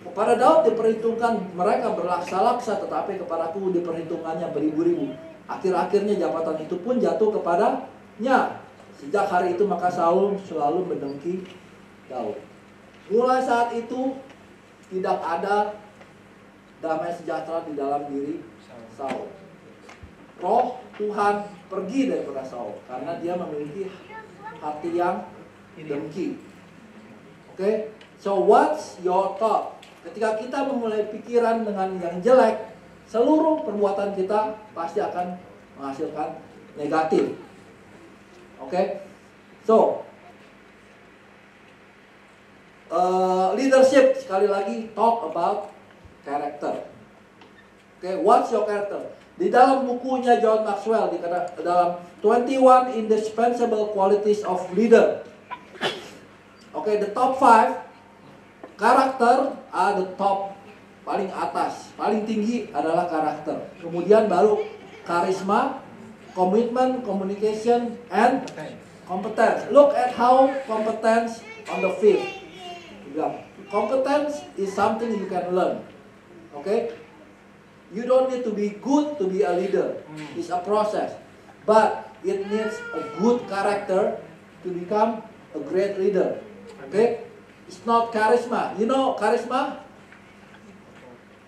[SPEAKER 9] kepada Daud diperhitungkan mereka berlaksa-laksa, tetapi kepadaku diperhitungkannya beribu-ribu. Akhir-akhirnya jabatan itu pun jatuh kepadanya. Sejak hari itu maka Saul selalu mendengki Daud. Mulai saat itu tidak ada damai sejahtera di dalam diri Saul. Roh Tuhan pergi daripada Saul karena dia memiliki hati yang dengki. Oke, so what's your thought? Ketika kita memulai pikiran dengan yang jelek, seluruh perbuatan kita pasti akan menghasilkan negatif. Oke, so leadership sekali lagi talk about character. Oke, what's your character? Di dalam bukunya John Maxwell dalam 21 Indispensable Qualities of Leader. Oke, the top 5 karakter are the top, paling atas, paling tinggi adalah karakter. Kemudian baru karisma, commitment, communication, and competence. Look at how competence on the field. Competence is something you can learn. Okay? You don't need to be good to be a leader. It's a process. But it needs a good character to become a great leader. Okay? It's not charisma. You know charisma?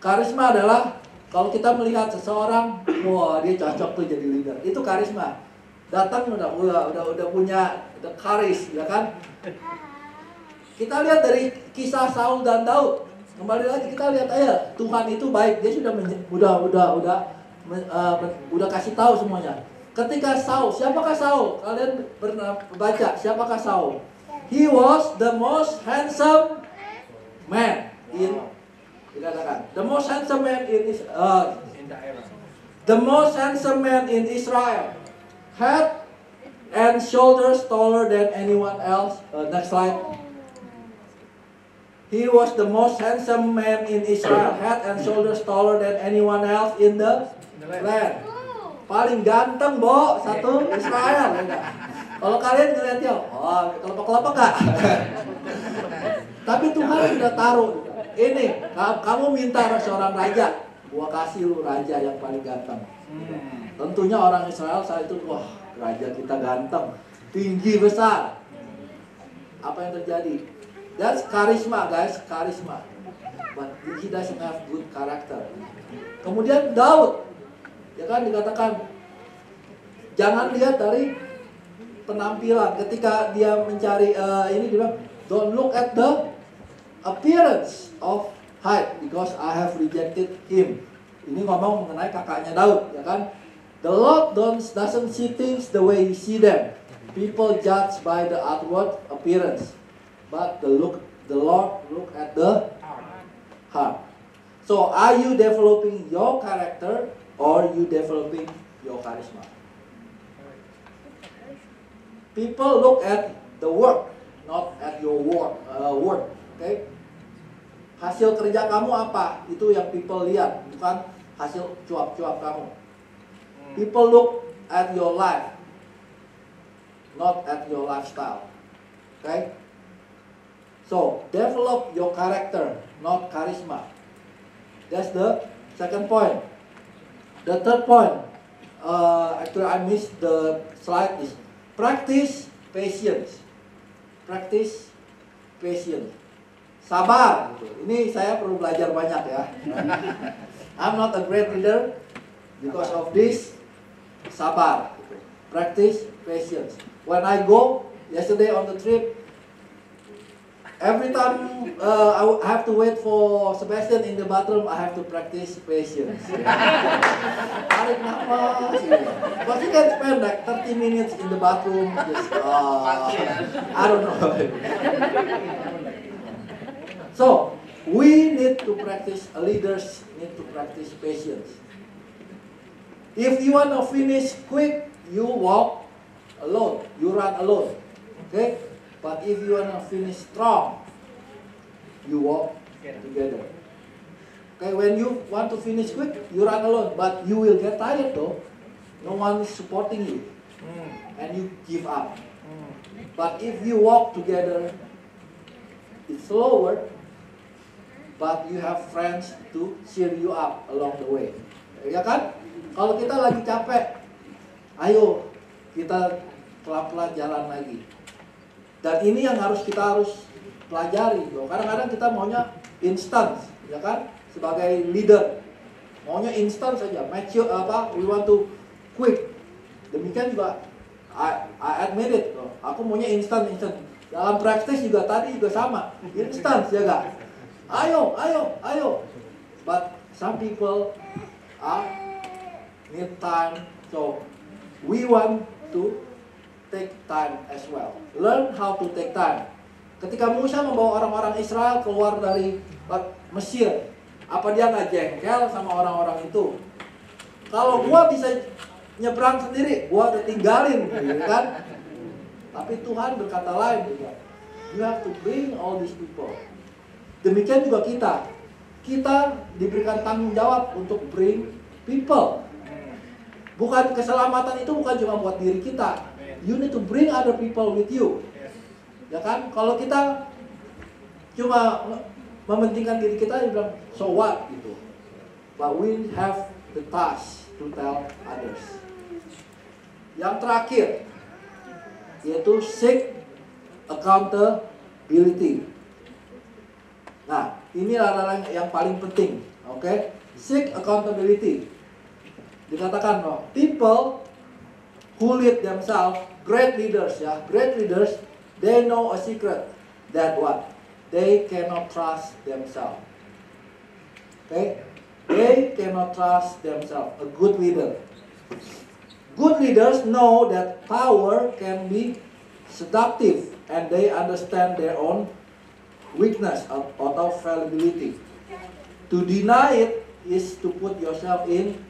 [SPEAKER 9] Charisma adalah kalau kita melihat seseorang, wah dia cocok tuh jadi leader. Itu karisma. Datang udah punya charis, ya kan? Kita lihat dari kisah Saul dan Daud. Kembali lagi kita lihat aja, Tuhan itu baik. Dia udah kasih tahu semuanya. Ketika Saul, siapakah Saul? Kalian pernah baca siapakah Saul? He was the most handsome man in, dikatakan, the most handsome man in Israel, head and shoulders taller than anyone else. Next slide. He was the most handsome man in Israel, head and shoulders taller than anyone else in the land. Paling ganteng, Bo, satu Israel. Kalau kalian ngeliatnya, oh, kelompok-kelompok gak? Tapi Tuhan sudah taruh, ini, kamu minta seorang raja, gua kasih lu raja yang paling ganteng. Tentunya orang Israel saat itu, wah, raja kita ganteng, tinggi, besar. Apa yang terjadi? That's charisma, guys, charisma. But he doesn't have good character. Kemudian Daud, ya kan dikatakan, jangan lihat dari penampilan. Ketika dia mencari ini, dia bilang, don't look at the appearance of height, because I have rejected him. Ini ngomong mengenai kakaknya Daud, ya kan? The Lord doesn't see things the way you see them. People judge by the outward appearance. But the Lord look at the heart. So are you developing your character or you developing your charisma? People look at the work, not at your word. Okay? Hasil kerja kamu apa? Itu yang people lihat, bukan hasil cuap-cuap kamu. People look at your life, not at your lifestyle. Okay? So, develop your character, not charisma. That's the second point. The third point, actually I missed the slide, is practice patience. Practice patience. Sabar. Ini saya perlu belajar banyak ya. I'm not a great leader because of this. Sabar. Practice patience. When I go, yesterday on the trip, every time I have to wait for Sebastian in the bathroom, I have to practice patience. Tarik nafas. Because you can spend like 30 minutes in the bathroom. Just, I don't know. So, we need to practice, leaders need to practice patience. If you want to finish quick, you walk alone. You run alone. Okay? But if you want to finish strong, you walk together. Okay, when you want to finish quick, you run alone, but you will get tired though. No one is supporting you, and you give up. But if you walk together, it's slower, but you have friends to cheer you up along the way. Ya kan? Kalau kita lagi capek, ayo kita pelan-pelan jalan lagi. Dan ini yang kita harus pelajari. Kadang-kadang kita maunya instan, ya kan? Sebagai leader, maunya instan saja. Mature we want to quick. Demikian juga I admit it. Aku maunya instan. Dalam praktis juga tadi juga sama, instan, ya gak? Ayo. But some people need time, so we want to take time as well. Learn how to take time. Ketika Musa membawa orang-orang Israel keluar dari Mesir, apa dia nggak jengkel sama orang-orang itu? Kalau gua bisa nyebrang sendiri, gua udah tinggalin, gitu kan? Tapi Tuhan berkata lain juga. You have to bring all these people. Demikian juga kita diberikan tanggung jawab untuk bring people. Bukan keselamatan itu bukan cuma buat diri kita. You need to bring other people with you. Ya kan? Kalau kita cuma mementingkan diri kita, dia bilang so what gitu. But we have the task to tell others. Yang terakhir yaitu seek accountability. Nah, ini adalah yang paling penting, oke? Seek accountability. Dikatakan people who lead themselves, great leaders, they know a secret that what? They cannot trust themselves. Okay? They cannot trust themselves. A good leader. Good leaders know that power can be seductive and they understand their own weakness atau fallibility. To deny it is to put yourself in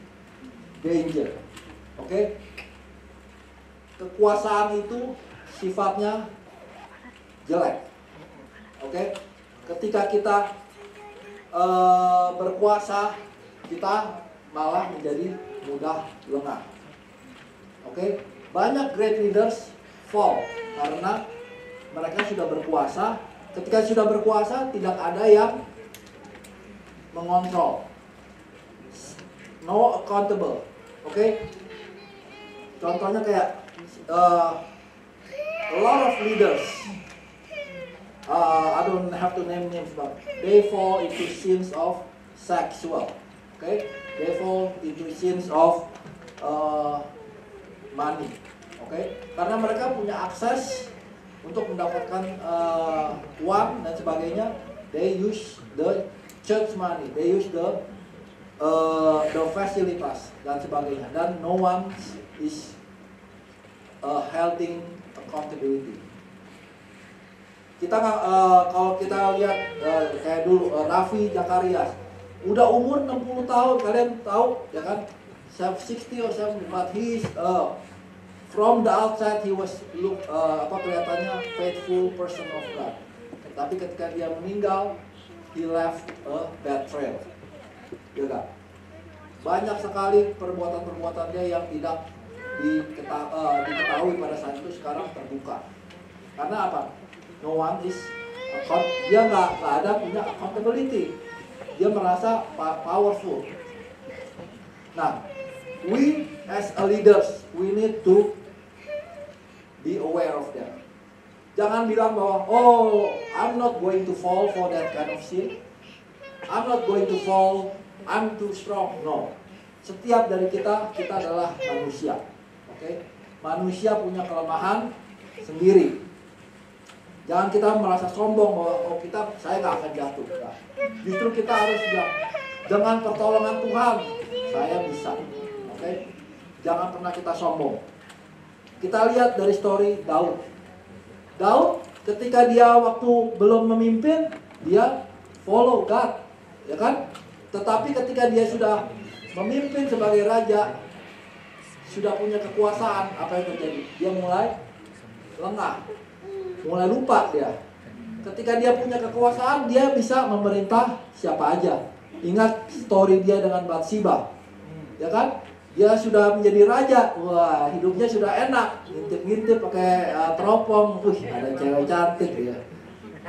[SPEAKER 9] danger. Oke? Kekuasaan itu sifatnya jelek. Oke? Ketika kita berkuasa, kita malah menjadi mudah lengah. Oke? Banyak great leaders fall karena mereka sudah berkuasa. Ketika sudah berkuasa, tidak ada yang mengontrol. No accountable. Oke? Contohnya kayak a lot of leaders, I don't have to name names, but they fall into sins of sexual. Okay? They fall into sins of money. Okay? Karena mereka punya akses untuk mendapatkan uang dan sebagainya, they use the church money, they use the facilities dan sebagainya, dan no one is holding accountability. Kita kalau kita lihat kayak dulu Raffi Zakarias, udah umur 60 tahun, kalian tahu ya kan, 60 or 70, but he's from the outside he was kelihatannya faithful person of God. Tapi ketika dia meninggal, he left a bad trail. Ya kan? Banyak sekali perbuatan-perbuatannya yang tidak diketahui pada saat itu sekarang terbuka. Karena apa? No one is dia nggak ada punya accountability. Dia merasa powerful. Nah, we as a leaders, we need to be aware of that. Jangan bilang bahwa, oh, I'm not going to fall for that kind of sin. I'm not going to fall, I'm too strong. No. Setiap dari kita adalah manusia. Oke? Manusia punya kelemahan sendiri. Jangan kita merasa sombong bahwa saya nggak akan jatuh. Nah, justru kita harus bilang, dengan pertolongan Tuhan, saya bisa. Oke? Jangan pernah kita sombong. Kita lihat dari story Daud. Daud ketika dia waktu belum memimpin, dia follow God, ya kan? Tetapi ketika dia sudah memimpin sebagai raja, sudah punya kekuasaan, apa yang terjadi? Dia mulai lengah, mulai lupa dia. Ketika dia punya kekuasaan, dia bisa memerintah siapa aja. Ingat story dia dengan Bathsheba, ya kan? Dia sudah menjadi raja, wah hidupnya sudah enak, ngintip-ngintip pakai teropong, ada cewek cantik ya.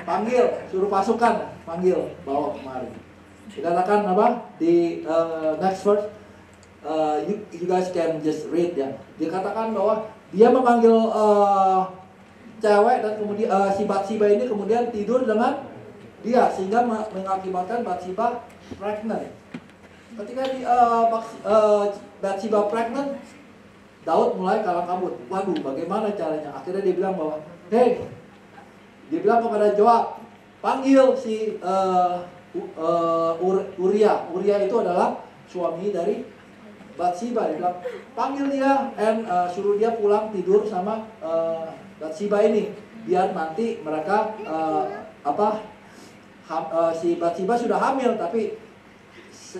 [SPEAKER 9] Panggil, suruh pasukan, panggil, bawa kemari. Dikatakan apa di next verse, You guys can just read ya. Dia katakan bahwa dia memanggil cewek dan kemudian si Bathsheba ini kemudian tidur dengan dia sehingga mengakibatkan Bathsheba pregnant. Ketika Bathsheba pregnant, Daud mulai kalang kabut. Waduh, bagaimana caranya? Akhirnya dia bilang bahwa, hey, dia bilang kepada Joab, panggil si Uria. Uria itu adalah suami dari Bathsheba. Dia bilang, panggil dia and suruh dia pulang tidur sama Bathsheba ini. Biar nanti mereka si Bathsheba sudah hamil, tapi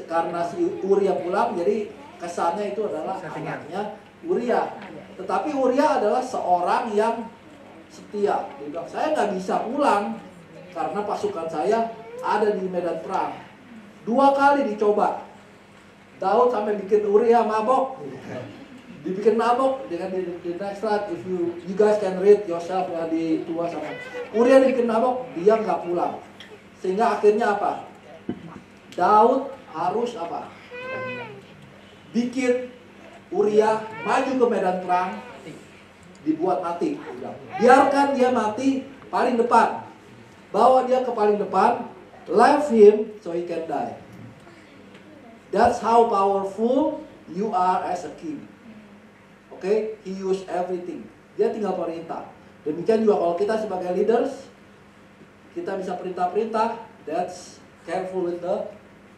[SPEAKER 9] karena si Uria pulang, jadi kesannya itu adalah anaknya Uria. Tetapi Uria adalah seorang yang setia. Dia bilang, saya nggak bisa pulang karena pasukan saya ada di medan perang. 2 kali dicoba. Daud sampai bikin Uria mabok. Dibikin mabok dengan di next slide. If you guys can read yourself ya, di tua sama Uria dibikin mabok, dia nggak pulang. Sehingga akhirnya apa? Daud harus apa? Bikin Uria maju ke medan perang, dibuat mati. Biarkan dia mati paling depan. Bawa dia ke paling depan, leave him so he can die. That's how powerful you are as a king. Okay? He used everything. Dia tinggal perintah. Demikian juga kalau kita sebagai leaders, kita bisa perintah-perintah. That's careful with the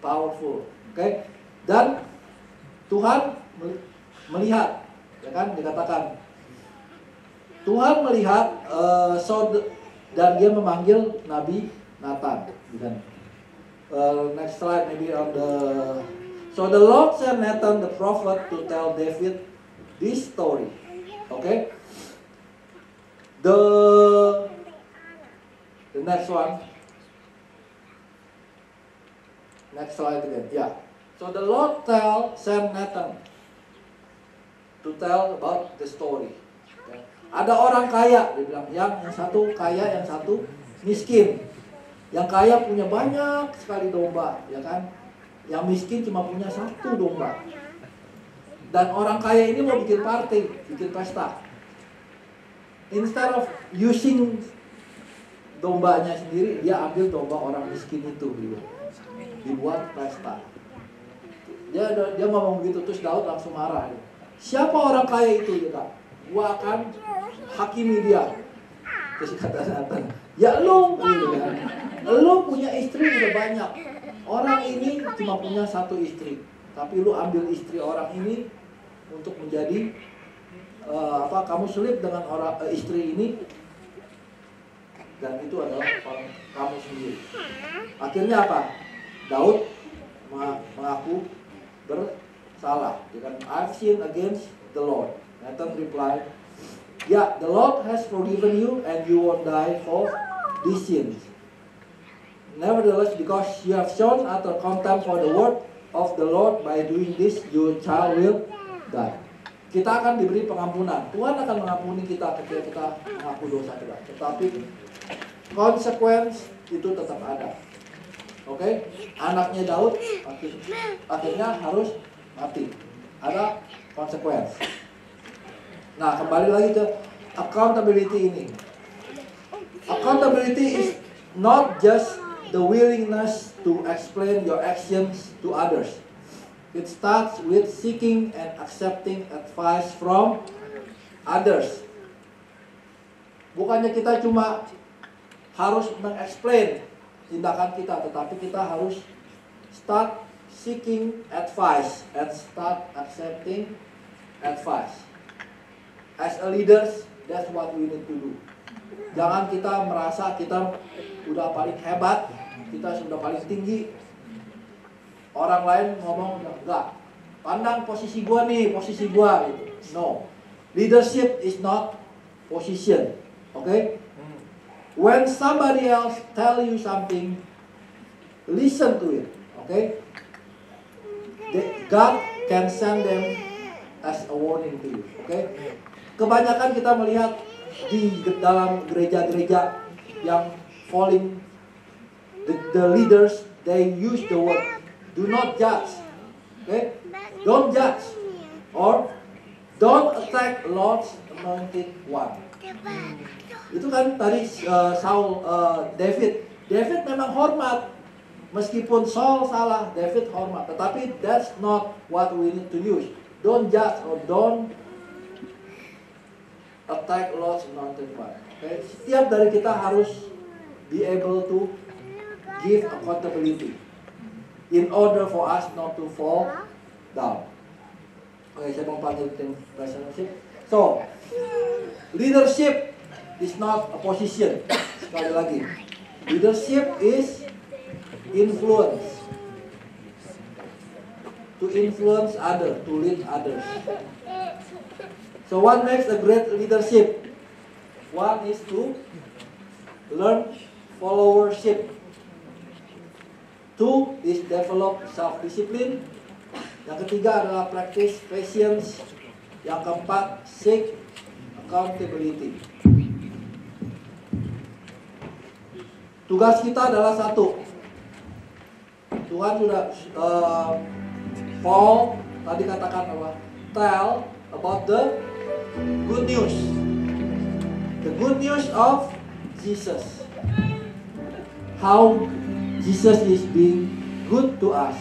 [SPEAKER 9] powerful. Okay? Dan Tuhan melihat, ya kan, dikatakan Tuhan melihat dan dia memanggil Nabi Nathan. Next slide maybe on the. So the Lord sent Nathan the prophet to tell David this story. Okay. The next one. Next slide again. Yeah. So the Lord sent Nathan to tell about the story. Okay. Ada orang kaya, dia bilang, yang satu kaya, yang satu miskin. Yang kaya punya banyak sekali domba, ya kan? Yang miskin cuma punya 1 domba. Dan orang kaya ini mau bikin party, bikin pesta. Instead of using dombanya sendiri, dia ambil domba orang miskin itu, gitu. Dibuat pesta. Dia ngomong begitu, terus Daud langsung marah. Siapa orang kaya itu? Dia kata, gua akan hakimi dia. Terus kata Nathan, ya lu, gitu kan. Lu punya istri udah banyak. Orang ini cuma punya 1 istri, tapi lu ambil istri orang ini untuk menjadi kamu selip dengan istri ini, dan itu adalah kamu sendiri. Akhirnya apa? Daud mengaku bersalah. Dia kan, I've sinned against the Lord. Nathan replied, yeah, the Lord has forgiven you and you won't die for these sins. Nevertheless, because you have shown utter contempt for the word of the Lord, by doing this, your child will die. Kita akan diberi pengampunan. Tuhan akan mengampuni kita ketika kita mengaku dosa kita. Tetapi konsekuensi itu tetap ada. Oke? Anaknya Daud akhirnya harus mati. Ada konsekuensi. Nah, kembali lagi ke accountability ini. Accountability is not just the willingness to explain your actions to others. It starts with seeking and accepting advice from others. Bukannya kita cuma harus mengexplain tindakan kita, tetapi kita harus start seeking advice and start accepting advice. As a leaders, that's what we need to do. Jangan kita merasa kita udah paling hebat, kita sudah paling tinggi. Orang lain ngomong, enggak, pandang posisi gua nih, posisi gua gitu. No, leadership is not position. Okay? When somebody else tell you something, listen to it. Okay? God can send them as a warning to you. Okay? Kebanyakan kita melihat di dalam gereja-gereja yang falling, the leaders, they use the word, do not judge. Okay? Don't judge or don't attack Lord's anointed one. Itu kan tadi David memang hormat. Meskipun Saul salah, David hormat. Tetapi that's not what we need to use. Don't judge or don't attack Lord's anointed one. Okay? Setiap dari kita harus be able to give accountability in order for us not to fall down. Oke, saya mau panggil tim relationship. So, leadership is not a position. Sekali lagi, leadership is influence. To influence others, to lead others. So what makes a great leadership? One is to learn followership. Two is develop self-discipline. Yang ketiga adalah practice patience. Yang keempat, seek accountability. Tugas kita adalah satu. Tuhan sudah Paul tadi katakan apa? Tell about the good news. The good news of Jesus. How Jesus is being good to us.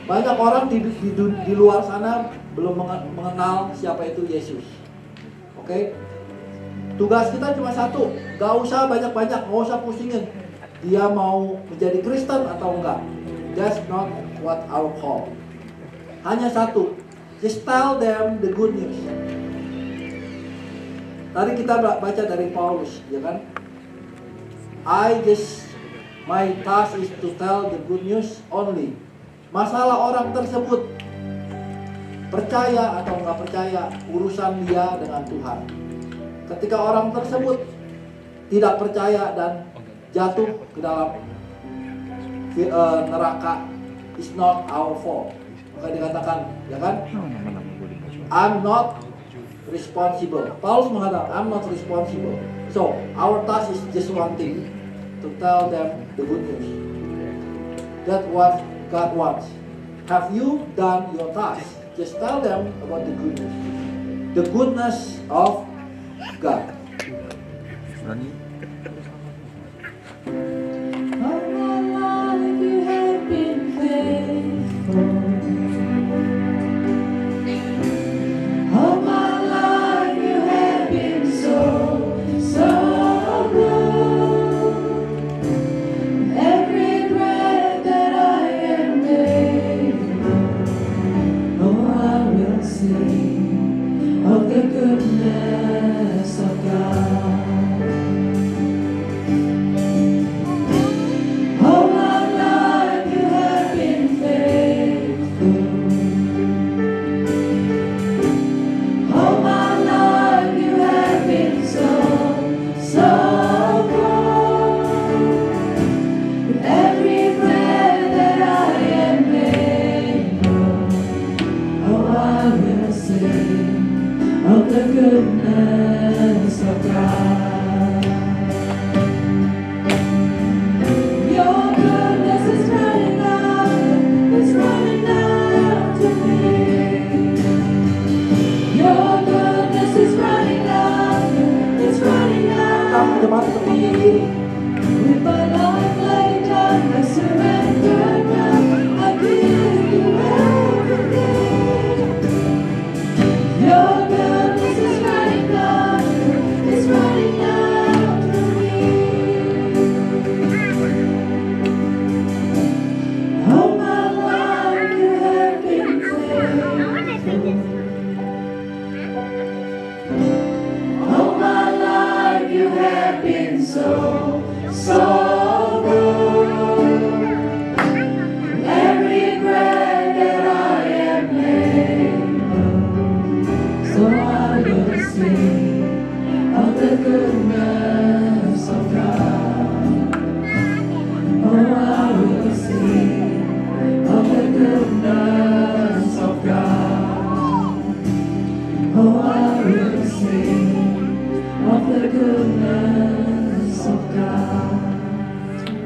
[SPEAKER 9] Banyak orang di luar sana belum mengenal siapa itu Yesus. Oke? Tugas kita cuma satu. Gak usah banyak-banyak, gak usah pusingin dia mau menjadi Kristen atau enggak. That's not what our call. Hanya satu. Just tell them the good news. Tadi kita baca dari Paulus, ya kan? My task is to tell the good news only. Masalah orang tersebut percaya atau enggak percaya, urusan dia dengan Tuhan. Ketika orang tersebut tidak percaya dan jatuh ke dalam neraka, is not our fault. Maka dikatakan, ya kan? I'm not responsible. Paulus mengatakan, I'm not responsible. So, our task is just one thing, to tell them the good news. That's what God wants. Have you done your task? Just tell them about the good news. The goodness of God.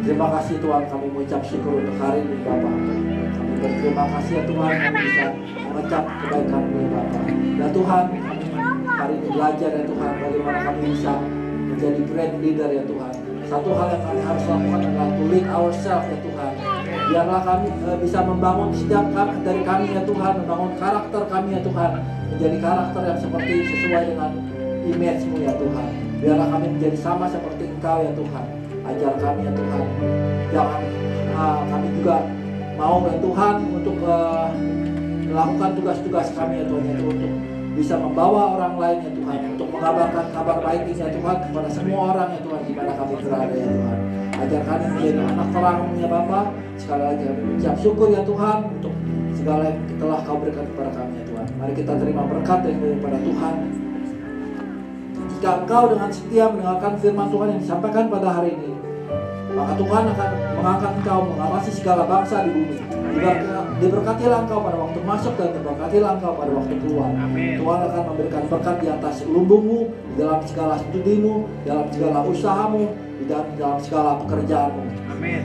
[SPEAKER 9] Terima kasih Tuhan, kami mengucap syukur untuk hari ini Bapak. Kami berterima kasih ya Tuhan, kami bisa mengecap kebaikan-Mu ya Bapa. Ya Tuhan, kami hari ini belajar ya Tuhan, bagaimana kami bisa menjadi great leader ya Tuhan. Satu hal yang kami harus lakukan adalah to lead ourselves ya Tuhan. Biarlah kami bisa membangun setiap dari kami ya Tuhan, membangun karakter kami ya Tuhan, menjadi karakter yang seperti sesuai dengan image-Mu ya Tuhan. Biarlah kami menjadi sama seperti Engkau ya Tuhan. Ajar kami ya Tuhan. Jangan kami juga mau ya Tuhan untuk melakukan tugas-tugas kami ya Tuhan, yaitu untuk bisa membawa orang lain ya Tuhan, untuk mengabarkan kabar baik ini ya Tuhan kepada semua orang ya Tuhan di mana kami berada ya Tuhan. Ajar kami menjadi anak terang-Mu ya Bapa. Sekali lagi kami ucap syukur ya Tuhan untuk segala yang telah Kau berikan kepada kami ya Tuhan. Mari kita terima berkat yang daripada Tuhan. Jika Engkau dengan setia mendengarkan firman Tuhan yang disampaikan pada hari ini, maka Tuhan akan mengangkat Engkau mengatasi segala bangsa di bumi. Diberkatilah Engkau pada waktu masuk dan diberkatilah Engkau pada waktu keluar.
[SPEAKER 7] Amin.
[SPEAKER 9] Tuhan akan memberikan berkat di atas lumbungmu, di dalam segala studimu, dalam segala usahamu, di dalam segala pekerjaanmu.
[SPEAKER 7] Amin.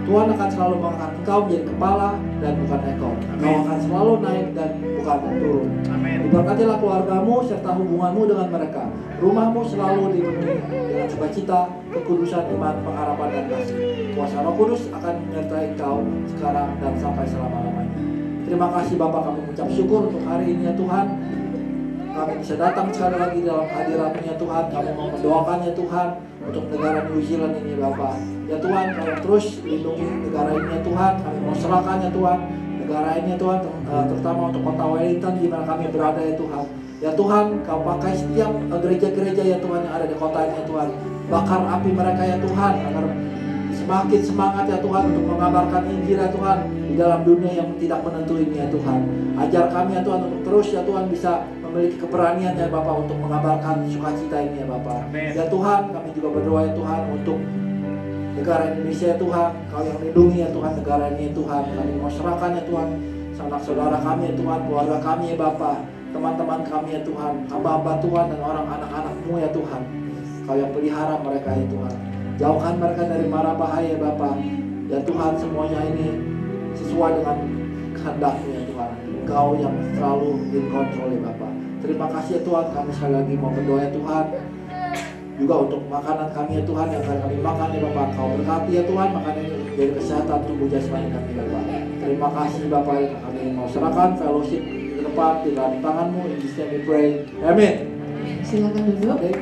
[SPEAKER 9] Tuhan akan selalu mengangkat Engkau menjadi kepala dan bukan ekor. Engkau akan selalu naik dan bukan turun.
[SPEAKER 7] Amin.
[SPEAKER 9] Diberkatilah keluargamu serta hubunganmu dengan mereka. Rumahmu selalu dipenuhi dengan sukacita, kekudusan iman, pengharapan dan kasih. Kuasa Roh Kudus akan menyertai Engkau sekarang dan sampai selama-lamanya. Terima kasih Bapa, kami mengucap syukur untuk hari ini ya Tuhan. Kami bisa datang sekali lagi dalam hadirat-Mu ya Tuhan. Kami mau mendoakan ya Tuhan untuk negara New Zealand ini Bapa. Ya Tuhan, kami terus lindungi negara ini ya Tuhan. Kami mau serahkan ya Tuhan negara ini ya Tuhan, terutama untuk kota Wellington di mana kami berada ya Tuhan. Ya Tuhan, Kau pakai setiap gereja-gereja ya Tuhan yang ada di kota ini ya Tuhan. Bakar api mereka ya Tuhan, agar semakin semangat ya Tuhan untuk mengabarkan Injil ya Tuhan di dalam dunia yang tidak menentu ini ya Tuhan. Ajar kami ya Tuhan untuk terus ya Tuhan bisa memiliki keberanian ya Bapak untuk mengabarkan sukacita ini ya Bapak. Ya Tuhan, kami juga berdoa ya Tuhan untuk negara Indonesia ya Tuhan. Kau yang lindungi ya Tuhan negara ini ya Tuhan. Kami mau serahkan ya Tuhan sanak saudara kami ya Tuhan, keluarga kami ya Bapak, teman-teman kami ya Tuhan, hamba-hamba Tuhan dan orang anak-anak-Mu ya Tuhan. Kau yang pelihara mereka ya Tuhan. Jauhkan mereka dari mara bahaya ya Bapak. Ya Tuhan, semuanya ini sesuai dengan kehendak-Mu ya Tuhan. Engkau yang selalu in control ya Bapak. Terima kasih ya Tuhan, kami sekali lagi mau berdoa ya Tuhan. Juga untuk makanan kami ya Tuhan yang akan kami makan ya Bapak. Kau berkati ya Tuhan makanan ini menjadi kesehatan tubuh jasmani kami ya Bapak. Terima kasih Bapak, yang kami mau serahkan fellowship ke depan di dalam tangan-Mu. In Jesus name we pray. Amin.
[SPEAKER 1] Silakan duduk.
[SPEAKER 9] Okay.